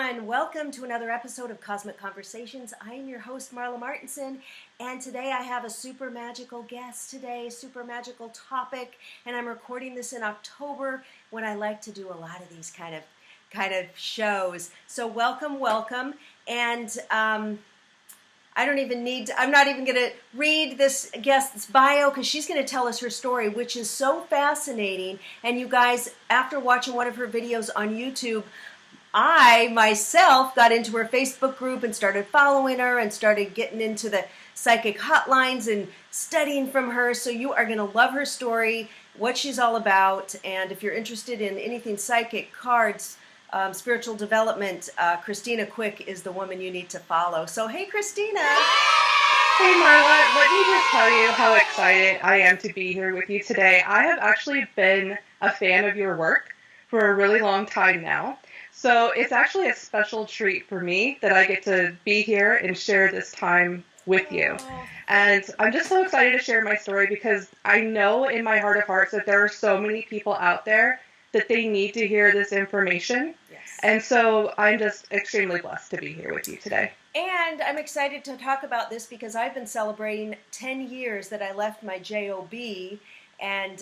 everyone. Welcome to another episode of Cosmic Conversations. I am your host, Marla Martenson, and today I have a super magical guest today, super magical topic, and I'm recording this in October when I like to do a lot of these kind of shows. So welcome, and I'm not even going to read this guest's bio because she's going to tell us her story, which is so fascinating. And you guys, after watching one of her videos on YouTube, I myself got into her Facebook group and started following her and started getting into the psychic hotlines and studying from her. So you are going to love her story, what she's all about. And if you're interested in anything psychic, cards, spiritual development, Christina Quick is the woman you need to follow. So, hey, Christina. Hey, Marla. Let me just tell you how excited I am to be here with you today. I have actually been a fan of your work for a really long time now. So it's actually a special treat for me that I get to be here and share this time with you. And I'm just so excited to share my story because I know in my heart of hearts that there are so many people out there that they need to hear this information. Yes. And so I'm just extremely blessed to be here with you today. And I'm excited to talk about this because I've been celebrating 10 years that I left my J.O.B. and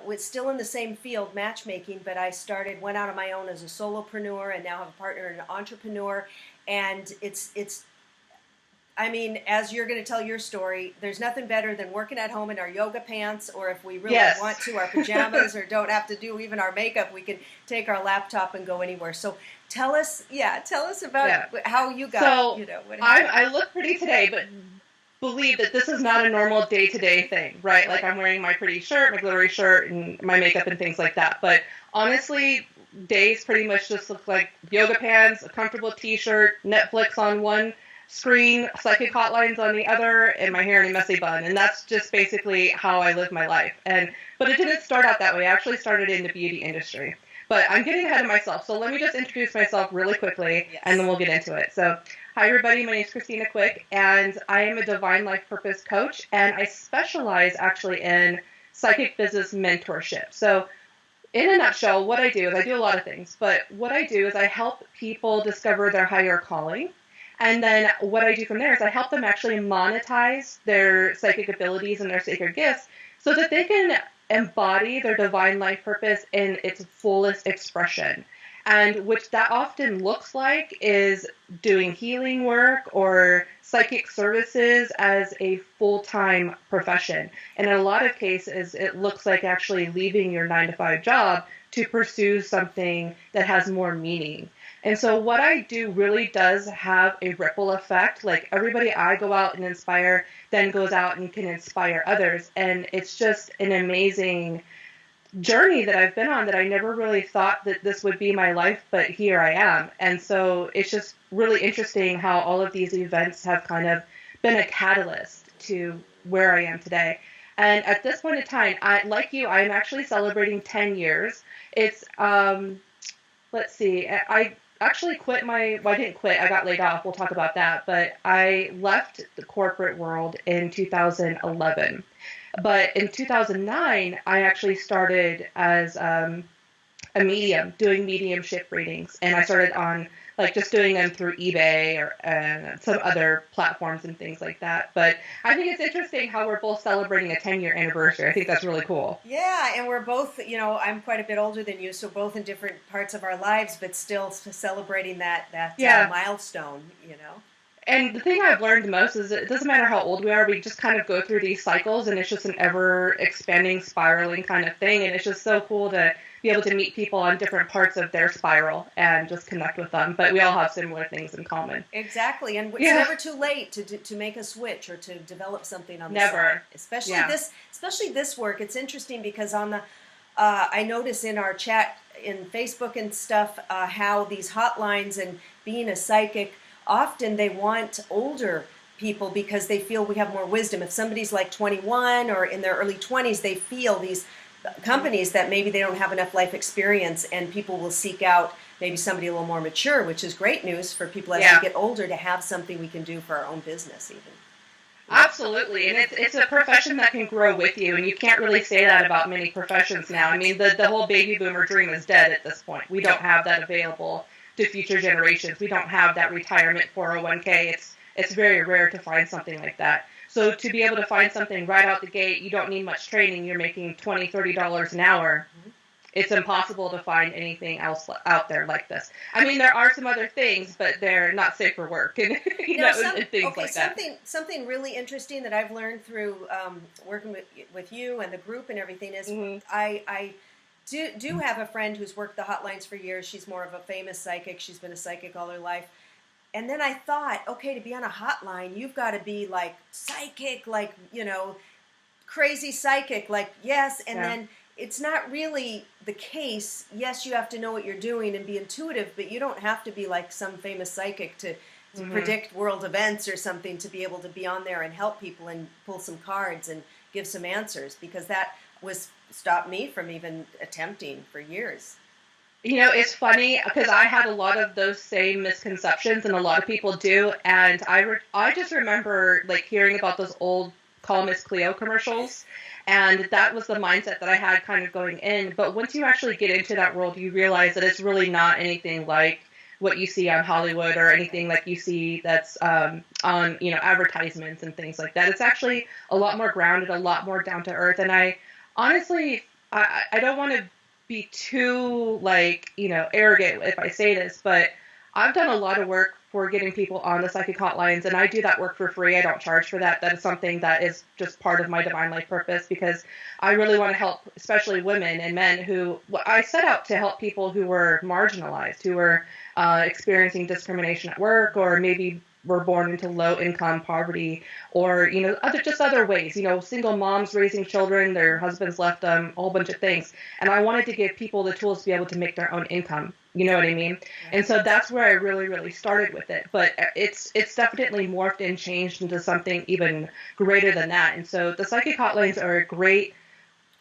was still in the same field, matchmaking, but I went out on my own as a solopreneur and now have a partner and an entrepreneur. And as you're going to tell your story, there's nothing better than working at home in our yoga pants, or if we really want to, our pajamas, or don't have to do even our makeup, we can take our laptop and go anywhere. So tell us about how you got, what happened. I look pretty today, but believe that this is not a normal day-to-day thing, right? Like I'm wearing my pretty shirt, my glittery shirt, and my makeup and things like that. But honestly, days pretty much just look like yoga pants, a comfortable t-shirt, Netflix on one screen, psychic hotlines on the other, and my hair in a messy bun. And that's just basically how I live my life. But it didn't start out that way. I actually started in the beauty industry. But I'm getting ahead of myself. So let me just introduce myself really quickly, and then we'll get into it. So hi, everybody. My name is Christina Quick, and I am a divine life purpose coach, and I specialize actually in psychic business mentorship. So in a nutshell, what I do is I do a lot of things, but what I do is I help people discover their higher calling. And then what I do from there is I help them actually monetize their psychic abilities and their sacred gifts so that they can embody their divine life purpose in its fullest expression. And which that often looks like is doing healing work or psychic services as a full-time profession. And in a lot of cases, it looks like actually leaving your 9-to-5 job to pursue something that has more meaning. And so what I do really does have a ripple effect. Like everybody I go out and inspire then goes out and can inspire others. And it's just an amazing journey that I've been on that I never really thought that this would be my life, but here I am. And so it's just really interesting how all of these events have kind of been a catalyst to where I am today. And at this point in time, I'm actually celebrating 10 years. It's, let's see, I actually I didn't quit, I got laid off, we'll talk about that, but I left the corporate world in 2011. But in 2009, I actually started as a medium, doing mediumship readings, and I started on just doing them through eBay or some other platforms and things like that. But I think it's interesting how we're both celebrating a 10-year anniversary. I think that's really cool. Yeah, and we're both, I'm quite a bit older than you, so both in different parts of our lives, but still celebrating that milestone, And the thing I've learned the most is it doesn't matter how old we are, we just kind of go through these cycles, and it's just an ever-expanding, spiraling kind of thing, and it's just so cool to be able to meet people on different parts of their spiral and just connect with them. But we all have similar things in common. Exactly, and it's never too late to make a switch or to develop something on the side. Especially this work. It's interesting because I notice in our chat in Facebook and stuff how these hotlines and being a psychic, often they want older people because they feel we have more wisdom. If somebody's like 21 or in their early 20s, they feel these companies that maybe they don't have enough life experience, and people will seek out maybe somebody a little more mature, which is great news for people as we get older to have something we can do for our own business even. Absolutely, and it's a profession that can grow with you, and you can't really say that about many professions now. I mean, the whole baby boomer dream is dead at this point. We don't have that available to future generations. We don't have that retirement 401k. It's very rare to find something like that. So to be able to find something right out the gate, you don't need much training. You're making $20, $30 an hour. It's impossible to find anything else out there like this. I mean, there are some other things, but they're not safe for work and and things like that. Something really interesting that I've learned through working with you and the group and everything is I do have a friend who's worked the hotlines for years. She's more of a famous psychic. She's been a psychic all her life. And then I thought, okay, to be on a hotline, you've got to be like psychic, like, crazy psychic, like, yes. And then it's not really the case. Yes, you have to know what you're doing and be intuitive, but you don't have to be like some famous psychic to predict world events or something to be able to be on there and help people and pull some cards and give some answers, because that stopped me from even attempting for years. It's funny because I had a lot of those same misconceptions, and a lot of people do. And I just remember like hearing about those old Call Miss Cleo commercials, and that was the mindset that I had kind of going in. But once you actually get into that world, you realize that it's really not anything like what you see on Hollywood or anything like you see that's on advertisements and things like that. It's actually a lot more grounded, a lot more down to earth. And I honestly, I don't want to be too arrogant if I say this, but I've done a lot of work for getting people on the psychic hotlines, and I do that work for free. I don't charge for that. That is something that is just part of my divine life purpose, because I really want to help, especially women and men who I set out to help people who were marginalized, who were experiencing discrimination at work, or maybe were born into low income poverty, or other ways, single moms raising children, their husbands left them, a whole bunch of things. And I wanted to give people the tools to be able to make their own income. You know what I mean? And so that's where I really, really started with it. But it's definitely morphed and changed into something even greater than that. And so the psychic hotlines are a great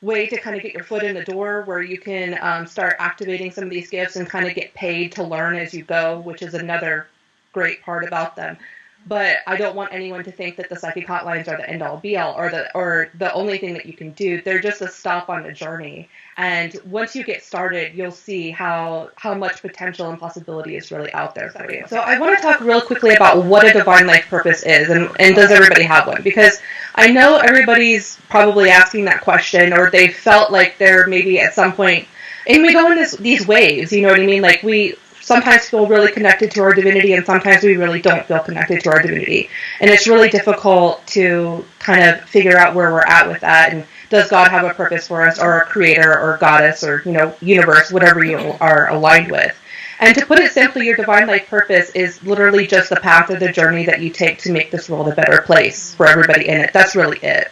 way to kind of get your foot in the door, where you can start activating some of these gifts and kind of get paid to learn as you go, which is another great part about them. But I don't want anyone to think that the psychic hotlines are the end all be all, or the only thing that you can do. They're just a stop on the journey. And once you get started, you'll see how much potential and possibility is really out there for you. So I want to talk real quickly about what a divine life purpose is, and does everybody have one? Because I know everybody's probably asking that question, or they felt like they're maybe at some point, and we go in these waves, you know what I mean? Like we sometimes feel really connected to our divinity, and sometimes we really don't feel connected to our divinity. And it's really difficult to kind of figure out where we're at with that. And does God have a purpose for us, or a creator, or goddess, or, universe, whatever you are aligned with? And to put it simply, your divine life purpose is literally just the path or the journey that you take to make this world a better place for everybody in it. That's really it.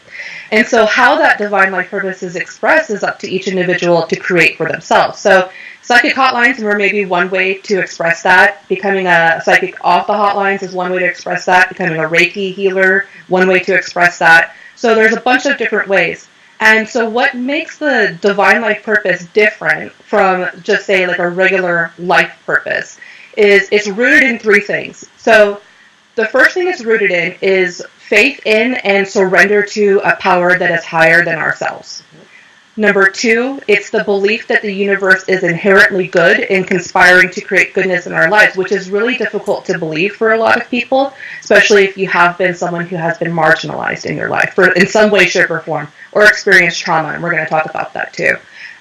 And so how that divine life purpose is expressed is up to each individual to create for themselves. So psychic hotlines were maybe one way to express that. Becoming a psychic off the hotlines is one way to express that. Becoming a Reiki healer, one way to express that. So there's a bunch of different ways. And so what makes the divine life purpose different from just, say, like a regular life purpose is it's rooted in three things. So the first thing it's rooted in is faith in and surrender to a power that is higher than ourselves. Number two, it's the belief that the universe is inherently good and conspiring to create goodness in our lives, which is really difficult to believe for a lot of people, especially if you have been someone who has been marginalized in your life in some way, shape, or form, or experienced trauma, and we're going to talk about that too.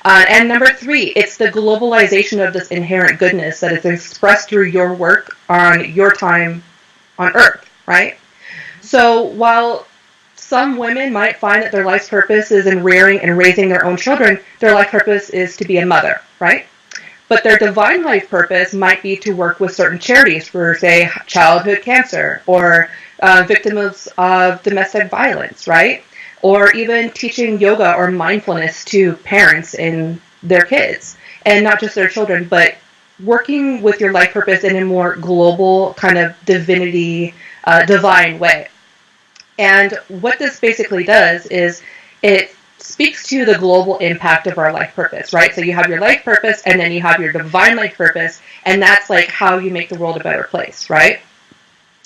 And number three, it's the globalization of this inherent goodness that is expressed through your work on your time on Earth, right? So while some women might find that their life's purpose is in rearing and raising their own children, their life purpose is to be a mother, right? But their divine life purpose might be to work with certain charities for, say, childhood cancer, or victims of domestic violence, right? Or even teaching yoga or mindfulness to parents and their kids, and not just their children, but working with your life purpose in a more global kind of divinity, divine way. And what this basically does is it speaks to the global impact of our life purpose, right? So you have your life purpose, and then you have your divine life purpose, and that's like how you make the world a better place, right?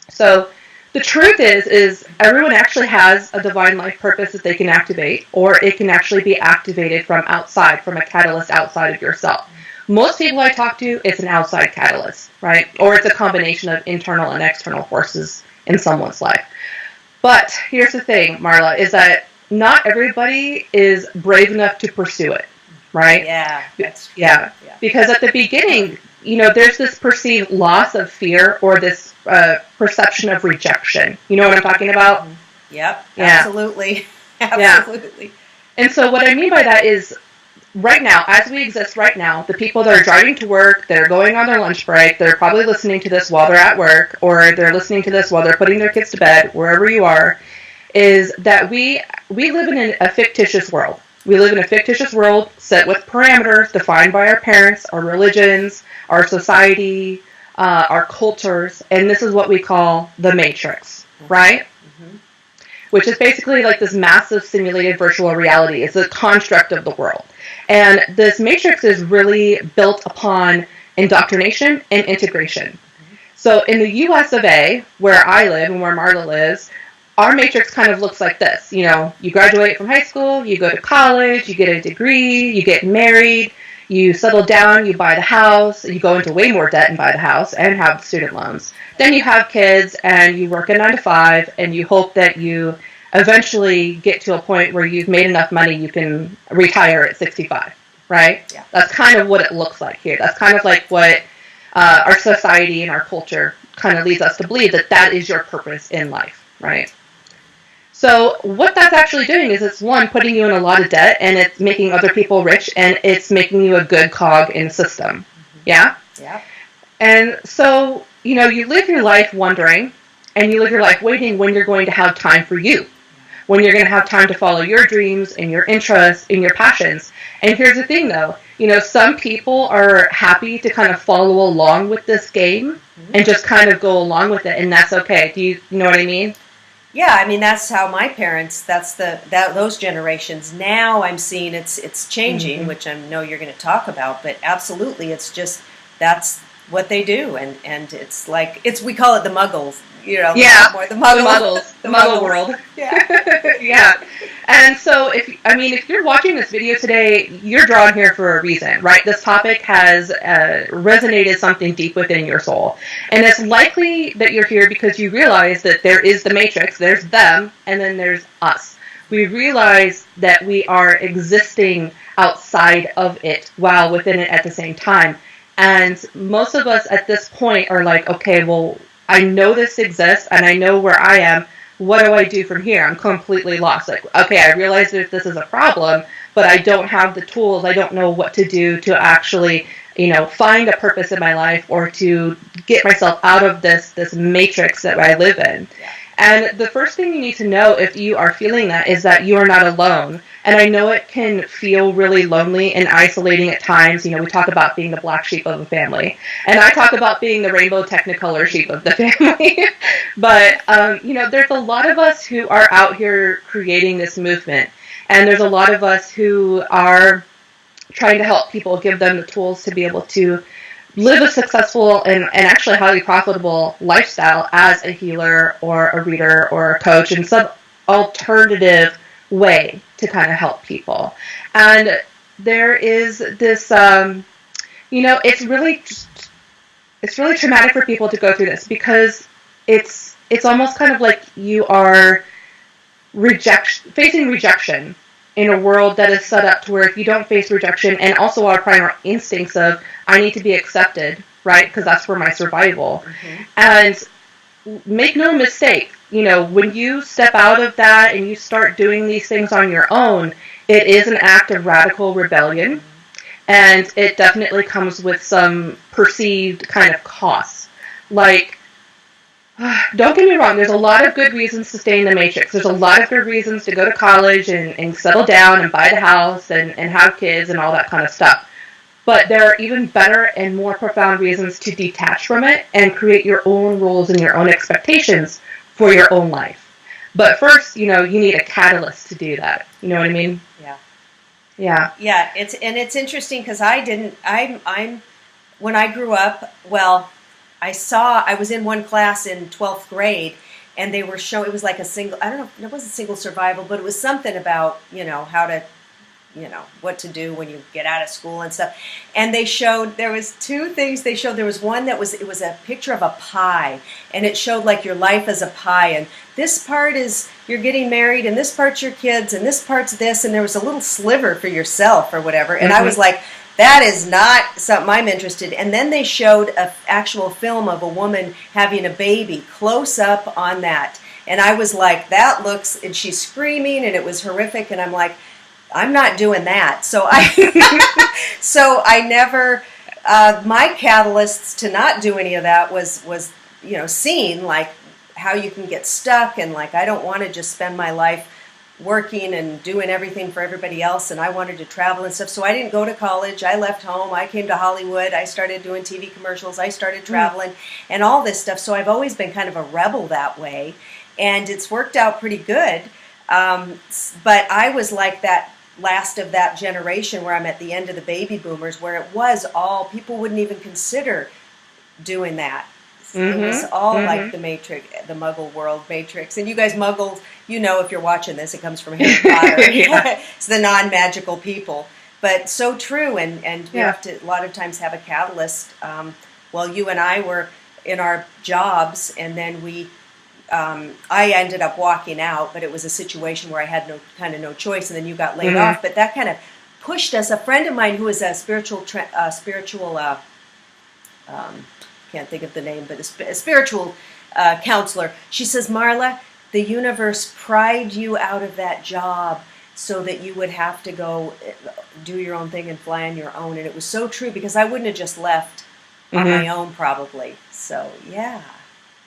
So the truth is everyone actually has a divine life purpose that they can activate, or it can actually be activated from outside, from a catalyst outside of yourself. Most people I talk to, it's an outside catalyst, right? Or it's a combination of internal and external forces in someone's life. But here's the thing, Marla, is that not everybody is brave enough to pursue it, right? Yeah, that's true. Yeah. Because at the beginning, there's this perceived loss of fear or this perception of rejection. You know what I'm talking about? Yep, Yeah. absolutely. Absolutely. Yeah. And so what I mean by that is right now, as we exist right now, the people that are driving to work, they're going on their lunch break, they're probably listening to this while they're at work, or they're listening to this while they're putting their kids to bed, wherever you are, is that we live in a fictitious world. We live in a fictitious world set with parameters defined by our parents, our religions, our society, our cultures, and this is what we call the matrix, right? Mm-hmm. Which is basically like this massive simulated virtual reality. It's a construct of the world. And this matrix is really built upon indoctrination and integration. So in the US of A, where I live and where Marla lives, our matrix kind of looks like this. You graduate from high school, you go to college, you get a degree, you get married, you settle down, you buy the house, you go into way more debt and buy the house and have student loans. Then you have kids and you work a 9 to 5 and you hope that you eventually get to a point where you've made enough money you can retire at 65, right? Yeah. That's kind of what it looks like here. That's kind of like what our society and our culture kind of leads us to believe that is your purpose in life, right? So what that's actually doing is it's, one, putting you in a lot of debt, and it's making other people rich, and it's making you a good cog in the system. Yeah? Yeah. And so, you live your life wondering, and you live your life waiting when you're going to have time for you, when you're going to have time to follow your dreams and your interests and your passions. And here's the thing, though. Some people are happy to kind of follow along with this game and just kind of go along with it, and that's okay. Do you know what I mean? Yeah, I mean that's how my parents. Those generations. Now I'm seeing it's changing, Mm-hmm. which I know you're going to talk about. But absolutely, it's just that's what they do, and it's like we call it the Muggles. Yeah, the Muggles, the Muggle world. Yeah, Yeah. And so, if you're watching this video today, you're drawn here for a reason, right? This topic has resonated something deep within your soul, and it's likely that you're here because you realize that there is the Matrix, there's them, and then there's us. We realize that we are existing outside of it while within it at the same time. And most of us at this point are like, okay, well, I know this exists and I know where I am. What do I do from here? I'm completely lost. Like, okay, I realize that this is a problem, but I don't have the tools. I don't know what to do to actually, find a purpose in my life or to get myself out of this matrix that I live in. Yeah. And the first thing you need to know if you are feeling that is that you are not alone. And I know it can feel really lonely and isolating at times. We talk about being the black sheep of the family. And I talk about being the rainbow technicolor sheep of the family. But, there's a lot of us who are out here creating this movement. And there's a lot of us who are trying to help people, give them the tools to be able to live a successful and actually highly profitable lifestyle as a healer or a reader or a coach in some alternative way to kind of help people. And there is this, it's really traumatic for people to go through this because it's almost kind of like you are facing rejection in a world that is set up to where if you don't face rejection and also our primal instincts of I need to be accepted, right? Because that's for my survival. Mm-hmm. And make no mistake, when you step out of that and you start doing these things on your own, it is an act of radical rebellion. And it definitely comes with some perceived kind of costs. Like, don't get me wrong, there's a lot of good reasons to stay in the matrix. There's a lot of good reasons to go to college and settle down and buy the house and have kids and all that kind of stuff. But there are even better and more profound reasons to detach from it and create your own rules and your own expectations for your own life. But first, you need a catalyst to do that. You know what I mean? Yeah. Yeah. Yeah, it's interesting because I'm when I grew up, well, I was in one class in 12th grade and they were showing, it was like a single, I don't know, it wasn't single survival, but it was something about, how to what to do when you get out of school and stuff. And they showed, there was two things they showed. There was one that it was a picture of a pie, and it showed like your life as a pie, and this part is you're getting married, and this part's your kids, and this part's this, and there was a little sliver for yourself or whatever. And I was like, that is not something I'm interested in. And then they showed an actual film of a woman having a baby close up on that. And I was like, that looks, and she's screaming, and it was horrific. And I'm like, I'm not doing that. So I never, my catalysts to not do any of that was seeing like how you can get stuck, and like, I don't want to just spend my life working and doing everything for everybody else, and I wanted to travel and stuff. So I didn't go to college. I left home. I came to Hollywood. I started doing TV commercials. I started traveling and all this stuff. So I've always been kind of a rebel that way, and it's worked out pretty good. But I was like that last of that generation where I'm at the end of the baby boomers, where it was all, people wouldn't even consider doing that. It was all like the Matrix, the Muggle world Matrix. And you guys Muggles, if you're watching this, it comes from Harry Potter. It's the non-magical people. But so true, and we have to, a lot of times, have a catalyst. Well, you and I were in our jobs, and then I ended up walking out, but it was a situation where I had no choice, and then you got laid off. But that kind of pushed us. A friend of mine who is a spiritual can't think of the name, but a spiritual counselor. She says, Marla, the universe pried you out of that job so that you would have to go do your own thing and fly on your own. And it was so true, because I wouldn't have just left on my own probably. So, yeah.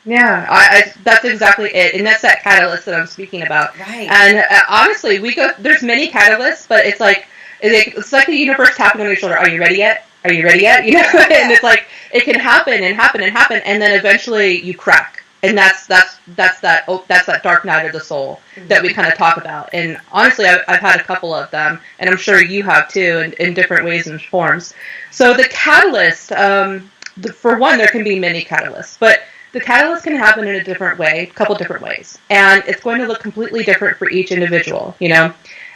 Yeah, that's exactly it. And that's that catalyst that I'm speaking about. Right. And honestly, there's many catalysts, but it's like the universe tapping on your shoulder. Are you ready yet? Are you ready yet? And it's like, it can happen and happen and happen, and then eventually you crack. And that's that dark night of the soul that we kind of talk about. And honestly, I've had a couple of them, and I'm sure you have too, in different ways and forms. So the catalyst, for one, there can be many catalysts, but the catalyst can happen in a couple different ways. And it's going to look completely different for each individual,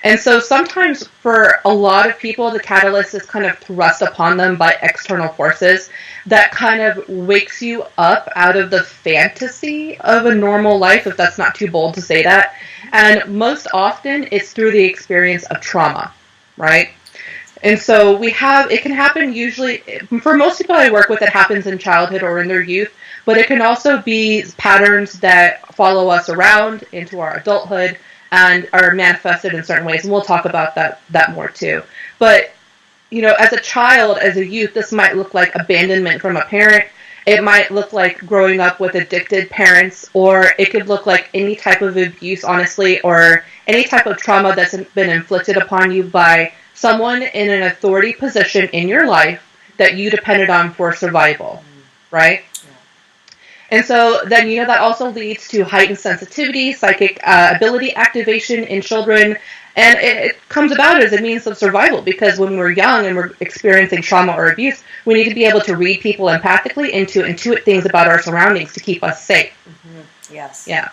And so sometimes for a lot of people, the catalyst is kind of thrust upon them by external forces that kind of wakes you up out of the fantasy of a normal life, if that's not too bold to say that. And most often it's through the experience of trauma, right? And so it can happen usually, for most people I work with, it happens in childhood or in their youth, but it can also be patterns that follow us around into our adulthood and are manifested in certain ways. And we'll talk about that more too. But, as a child, as a youth, this might look like abandonment from a parent. It might look like growing up with addicted parents, or it could look like any type of abuse, honestly, or any type of trauma that's been inflicted upon you by someone in an authority position in your life that you depended on for survival, right? And so then, that also leads to heightened sensitivity, psychic ability activation in children. And it comes about as a means of survival, because when we're young and we're experiencing trauma or abuse, we need to be able to read people empathically and to intuit things about our surroundings to keep us safe. Yes. Yeah.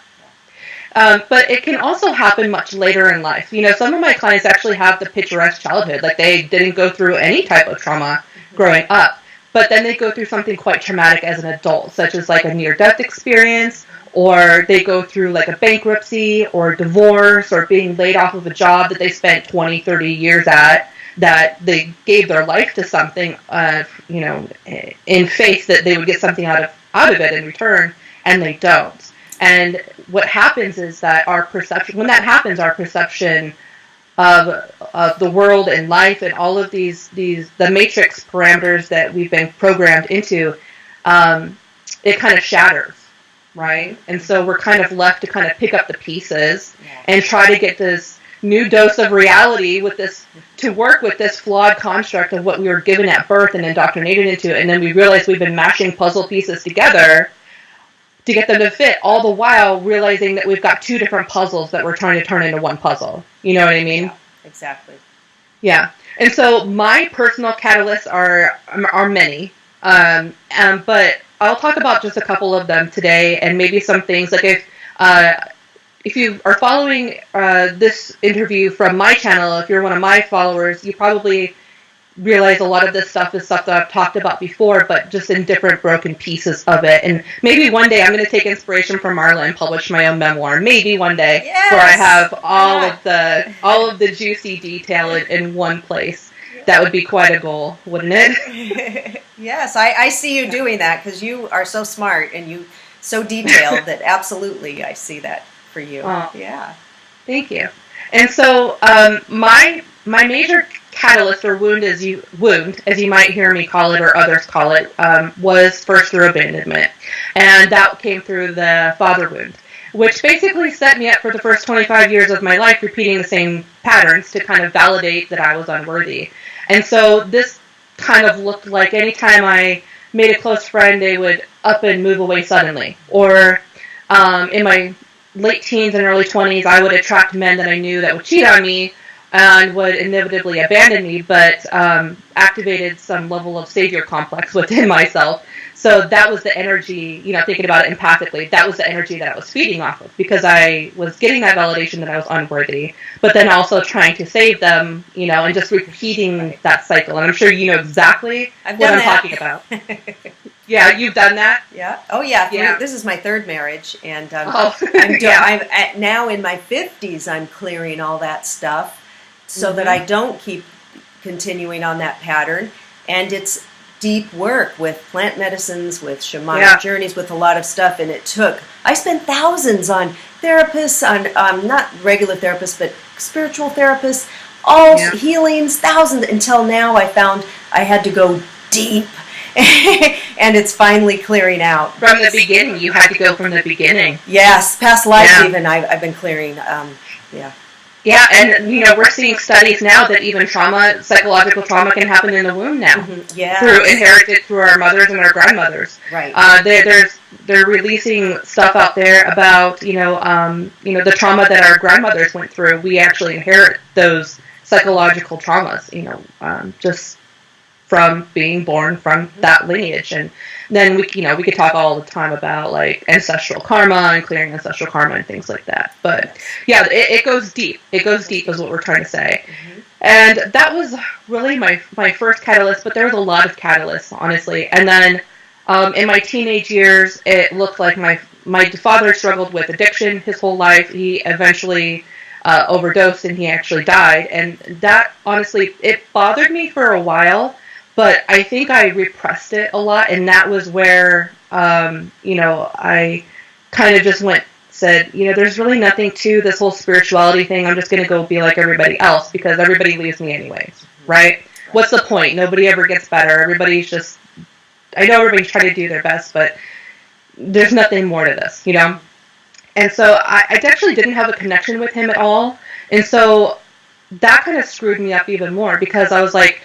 But it can also happen much later in life. Some of my clients actually have the picturesque childhood, like they didn't go through any type of trauma growing up. But then they go through something quite traumatic as an adult, such as like a near-death experience, or they go through like a bankruptcy or divorce, or being laid off of a job that they spent 20, 30 years at, that they gave their life to something, in faith that they would get something out of it in return, and they don't. And what happens is that when that happens, our perception of the world and life and all of the matrix parameters that we've been programmed into, it kind of shatters, right? And so we're kind of left to kind of pick up the pieces and try to get this new dose of reality to work with this flawed construct of what we were given at birth and indoctrinated into. And then we realize we've been mashing puzzle pieces together to get them to fit, all the while realizing that we've got two different puzzles that we're trying to turn into one puzzle. You know what I mean? Yeah, exactly. Yeah. And so my personal catalysts are many, but I'll talk about just a couple of them today, and maybe some things like if if you are following this interview from my channel, if you're one of my followers, you probably realize a lot of this stuff is stuff that I've talked about before, but just in different broken pieces of it. And maybe one day I'm going to take inspiration from Marla and publish my own memoir. Maybe one day, yes, where I have all of the juicy detail in one place. That would be quite a goal, wouldn't it? Yes, I see you doing that, because you are so smart and you so detailed that absolutely I see that for you. Oh, yeah. Thank you. And so my major catalyst, or wound as you might hear me call it or others call it, was first through abandonment, and that came through the father wound, which basically set me up for the first 25 years of my life repeating the same patterns to kind of validate that I was unworthy. And so this kind of looked like anytime I made a close friend, they would up and move away suddenly, or in my late teens and early 20s, I would attract men that I knew that would cheat on me and would inevitably abandon me, but activated some level of savior complex within myself. So that was the energy, thinking about it empathically, that was the energy that I was feeding off of, because I was getting that validation that I was unworthy, but then also trying to save them, and just repeating that cycle. And I'm sure you know exactly what I'm talking about. Yeah, you've done that? Yeah. Oh, yeah. Yeah. This is my third marriage, and Yeah. I'm now in my 50s. I'm clearing all that stuff so that I don't keep continuing on that pattern. And it's deep work with plant medicines, with shamanic journeys, with a lot of stuff. And I spent thousands on therapists, on not regular therapists, but spiritual therapists, all healings, thousands, until now I found I had to go deep. And it's finally clearing out. From the beginning, you had to go from the beginning. Yes, past lives even I've been clearing. Yeah, and we're seeing studies now that even psychological trauma can happen in the womb now. Through inherited through our mothers and our grandmothers. Right. They're releasing stuff out there about the trauma that our grandmothers went through. We actually inherit those psychological traumas. Just from being born from that lineage. And then we could talk all the time about like ancestral karma and clearing ancestral karma and things like that. But yeah, it goes deep. It goes deep is what we're trying to say. And that was really my first catalyst, but there was a lot of catalysts, honestly. And then in my teenage years, it looked like my father struggled with addiction his whole life. He eventually overdosed and he actually died. And that, honestly, it bothered me for a while. But I think I repressed it a lot, and that was where, I kind of just said, there's really nothing to this whole spirituality thing. I'm just going to go be like everybody else, because everybody leaves me anyways, right? What's the point? Nobody ever gets better. Everybody's just, I know everybody's trying to do their best, but there's nothing more to this, And so I actually didn't have a connection with him at all, and so that kind of screwed me up even more, because I was like,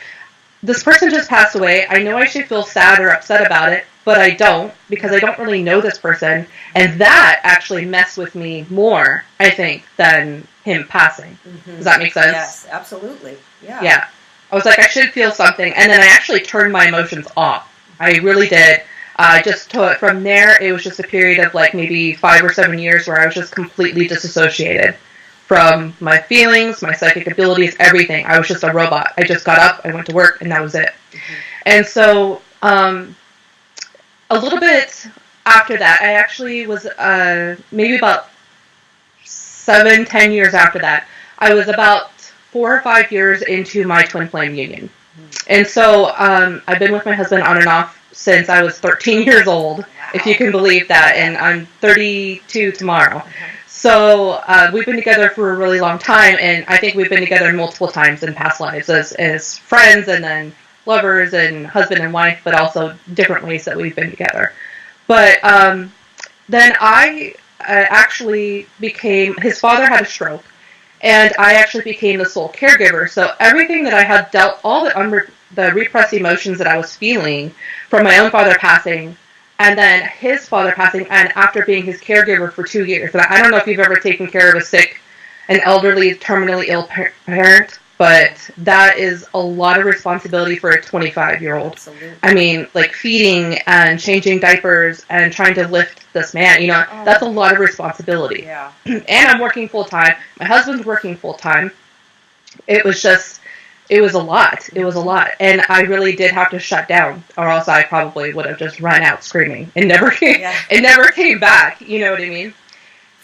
this person just passed away. I know I should feel sad or upset about it, but I don't, because I don't really know this person. And that actually messed with me more, I think, than him passing. Does that make sense? Yes, absolutely. Yeah. Yeah. I was like, I should feel something. And then I actually turned my emotions off. I really did. From there, it was just a period of like maybe 5 or 7 years where I was just completely disassociated from my feelings, my psychic abilities, everything. I was just a robot. I just got up, I went to work, and that was it. And so, a little bit after that, I actually was, maybe about 7-10 years after that, I was about 4 or 5 years into my twin flame union. And so, I've been with my husband on and off since I was 13 years old, if you can believe that, and I'm 32 tomorrow. So we've been together for a really long time, and I think we've been together multiple times in past lives as friends, and then lovers and husband and wife, but also different ways that we've been together. But then I actually became, his father had a stroke, and I actually became the sole caregiver. So everything that I had dealt, all the repressed emotions that I was feeling from my own father passing, and then his father passing, and after being his caregiver for 2 years. And I don't know if you've ever taken care of an elderly, terminally ill parent, but that is a lot of responsibility for a 25-year-old. Absolutely. I mean, like feeding and changing diapers and trying to lift this man, that's a lot of responsibility. Yeah. And I'm working full time. My husband's working full time. It was a lot. It was a lot. And I really did have to shut down, or else I probably would have just run out screaming and never came back. You know what I mean?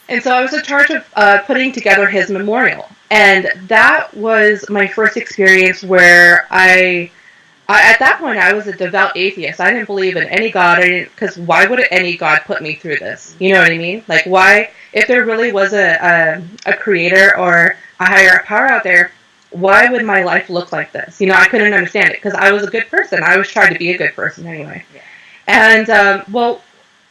And so I was in charge of putting together his memorial. And that was my first experience where I at that point, I was a devout atheist. I didn't believe in any God. Because why would any God put me through this? You know what I mean? Like, why, if there really was a creator or a higher power out there, why would my life look like this? I couldn't understand it, because I was a good person. I was trying to be a good person anyway. Yeah. And,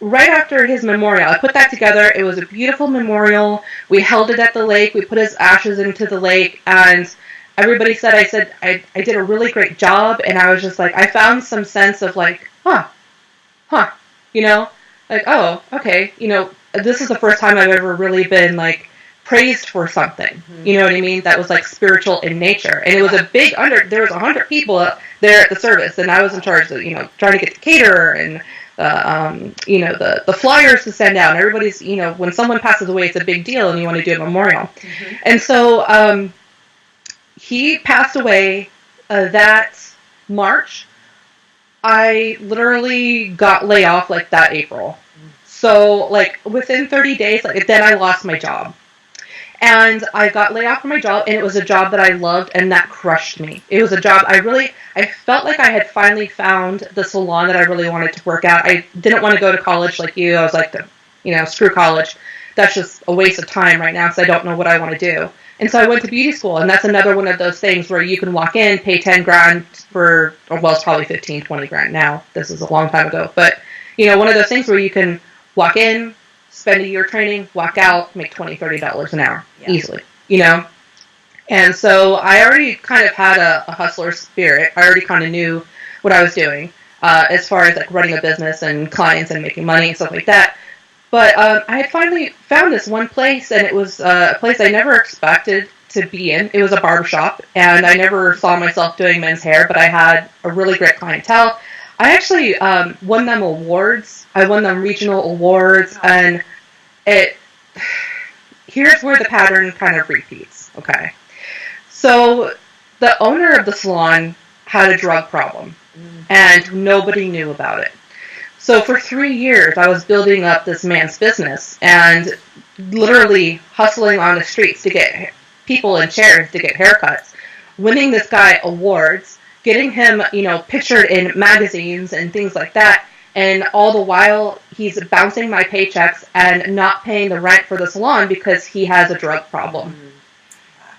right after his memorial, I put that together. It was a beautiful memorial. We held it at the lake. We put his ashes into the lake, and everybody said I did a really great job. And I was just like, I found some sense of like, like, oh, okay, this is the first time I've ever really been like praised for something. You know what I mean? That was like spiritual in nature. And it was there was 100 people there at the service, and I was in charge of, trying to get the caterer and the flyers to send out. And everybody's, when someone passes away, it's a big deal, and you want to do a memorial. And so he passed away that March. I literally got laid off like that April. So like within 30 days, like then I lost my job. And I got laid off from my job, and it was a job that I loved, and that crushed me. It was a job I felt like I had finally found the salon that I really wanted to work at. I didn't want to go to college like you. I was like, screw college. That's just a waste of time right now, because I don't know what I want to do. And so I went to beauty school, and that's another one of those things where you can walk in, pay 10 grand for, it's probably 15, 20 grand now. This is a long time ago. But, one of those things where you can walk in, spend a year training, walk out, make $20, $30 an hour easily, And so I already kind of had a hustler spirit. I already kind of knew what I was doing as far as like running a business and clients and making money and stuff like that. But I had finally found this one place, and it was a place I never expected to be in. It was a barbershop, and I never saw myself doing men's hair, but I had a really great clientele. I actually won them awards. I won them regional awards, and here's where the pattern kind of repeats, okay? So the owner of the salon had a drug problem, and nobody knew about it. So for 3 years, I was building up this man's business and literally hustling on the streets to get people in chairs to get haircuts, winning this guy awards, getting him, pictured in magazines and things like that. And all the while, he's bouncing my paychecks and not paying the rent for the salon because he has a drug problem.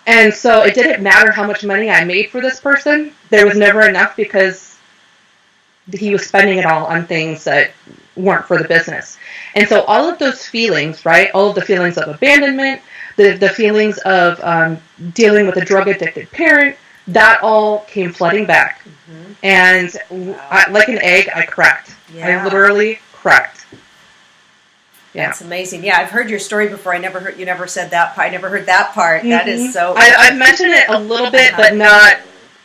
And so it didn't matter how much money I made for this person. There was never enough, because he was spending it all on things that weren't for the business. And so all of those feelings, right? All of the feelings of abandonment, the feelings of dealing with a drug-addicted parent, that all came flooding back. And like an egg, I cracked. I literally cracked. Yeah. That's amazing. Yeah, I've heard your story before. You never said that part. I never heard that part. That is so... I've mentioned it a little bit, but not,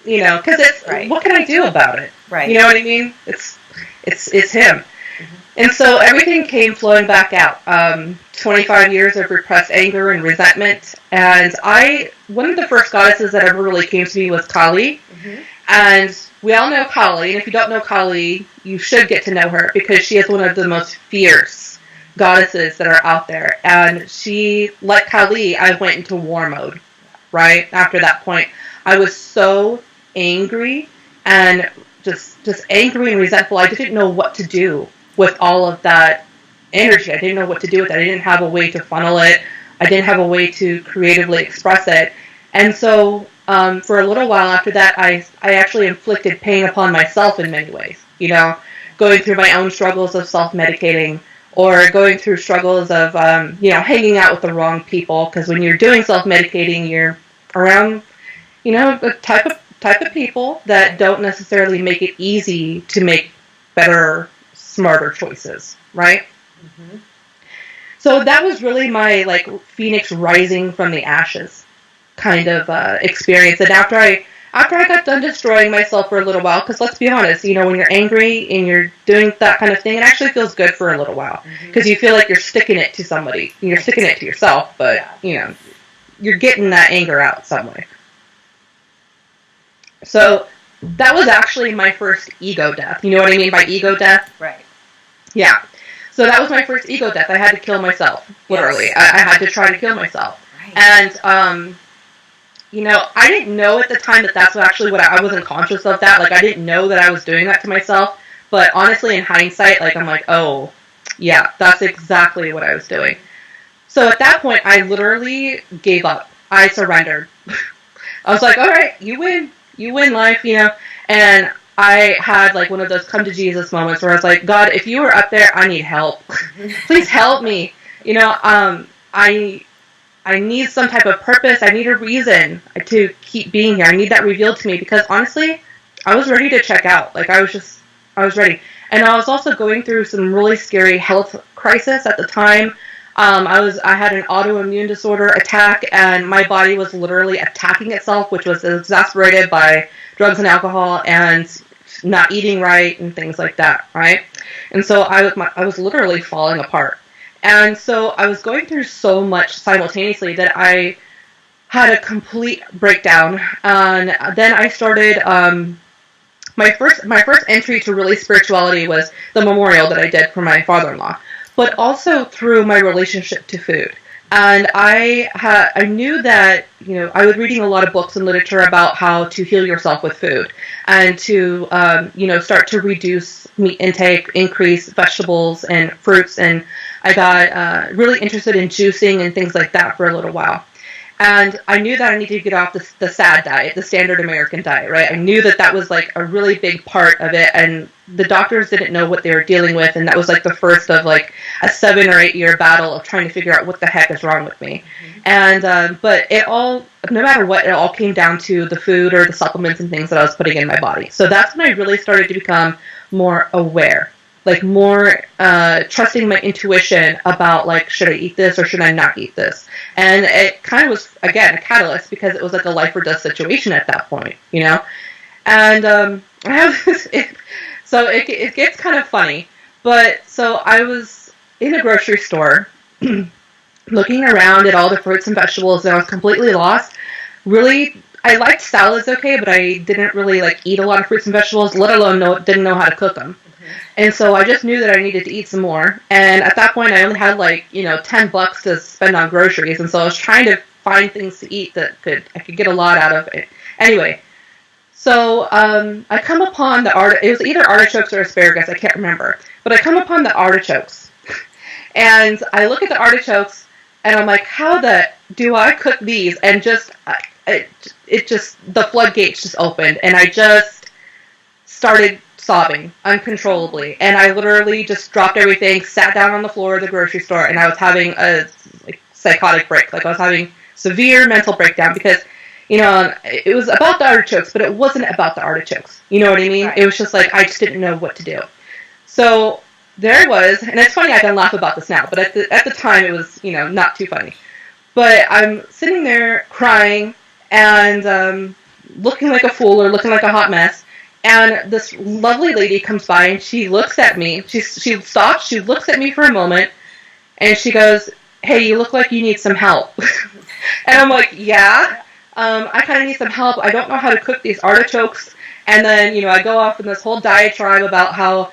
because it's, what can I do about it? Right. You know what I mean? It's him. And so everything came flowing back out. 25 years of repressed anger and resentment. And one of the first goddesses that ever really came to me was Kali. And we all know Kali. And if you don't know Kali, you should get to know her, because she is one of the most fierce goddesses that are out there. And she, like Kali, I went into war mode, right? After that point, I was so angry and just angry and resentful. I didn't know what to do with all of that energy. I didn't know what to do with it. I didn't have a way to funnel it. I didn't have a way to creatively express it. And so for a little while after that, I actually inflicted pain upon myself in many ways, going through my own struggles of self-medicating, or going through struggles of, hanging out with the wrong people. Because when you're doing self-medicating, you're around, the type of people that don't necessarily make it easy to make better, smarter choices, right? So that was really my, like, phoenix rising from the ashes kind of experience. And after after I got done destroying myself for a little while, because let's be honest, when you're angry and you're doing that kind of thing, it actually feels good for a little while, because you feel like you're sticking it to somebody, you're sticking it to yourself, but you're getting that anger out some way. So that was actually my first ego death. You know what I mean by ego death? Right. Yeah. So that was my first ego death. I had to kill myself, literally. Yes. I had to try to kill myself. Right. And, I didn't know at the time that that's actually what I wasn't conscious of that. Like, I didn't know that I was doing that to myself. But honestly, in hindsight, like, I'm like, oh, yeah, that's exactly what I was doing. So at that point, I literally gave up. I surrendered. I was like, all right, you win life, and I had like one of those come to Jesus moments where I was like, God, if you were up there, I need help. Please help me. I need some type of purpose. I need a reason to keep being here. I need that revealed to me, because honestly, I was ready to check out. Like, I was ready. And I was also going through some really scary health crisis at the time. I had an autoimmune disorder attack, and my body was literally attacking itself, which was exacerbated by drugs and alcohol and not eating right and things like that, right? And so I was literally falling apart. And so I was going through so much simultaneously that I had a complete breakdown. And then I started, my first entry to really spirituality was the memorial that I did for my father-in-law, but also through my relationship to food. And I knew that, I was reading a lot of books and literature about how to heal yourself with food and to, start to reduce meat intake, increase vegetables and fruits. And I got really interested in juicing and things like that for a little while. And I knew that I needed to get off the SAD diet, the standard American diet, right? I knew that was like a really big part of it, and the doctors didn't know what they were dealing with, and that was like the first of like a 7 or 8 year battle of trying to figure out what the heck is wrong with me. Mm-hmm. And but it all, no matter what, it all came down to the food or the supplements and things that I was putting in my body. So that's when I really started to become more aware. Like more trusting my intuition about like, should I eat this or should I not eat this? And it kind of was, again, a catalyst, because it was like a life or death situation at that point, And I have this, so it gets kind of funny. But so I was in a grocery store looking around at all the fruits and vegetables, and I was completely lost. Really, I liked salads okay, but I didn't really like eat a lot of fruits and vegetables, let alone didn't know how to cook them. And so I just knew that I needed to eat some more. And at that point, I only had like, $10 to spend on groceries. And so I was trying to find things to eat that I could get a lot out of it. Anyway, so I come upon it was either artichokes or asparagus, I can't remember. But I come upon the artichokes. And I look at the artichokes, and I'm like, how do I cook these? And just, the floodgates just opened. And I just started sobbing uncontrollably, and I literally just dropped everything, sat down on the floor of the grocery store, and I was having a psychotic break. Like, I was having severe mental breakdown, because it was about the artichokes, but it wasn't about the artichokes. You know what I mean? Right. It was just like, I just didn't know what to do. So there it was, and it's funny, I can laugh about this now, but at the time it was not too funny. But I'm sitting there crying and looking like a fool, or looking like a hot mess. And this lovely lady comes by, and she looks at me. She stops. She looks at me for a moment, and she goes, "Hey, you look like you need some help." And I'm like, "Yeah, I kind of need some help. I don't know how to cook these artichokes." And then I go off in this whole diatribe about how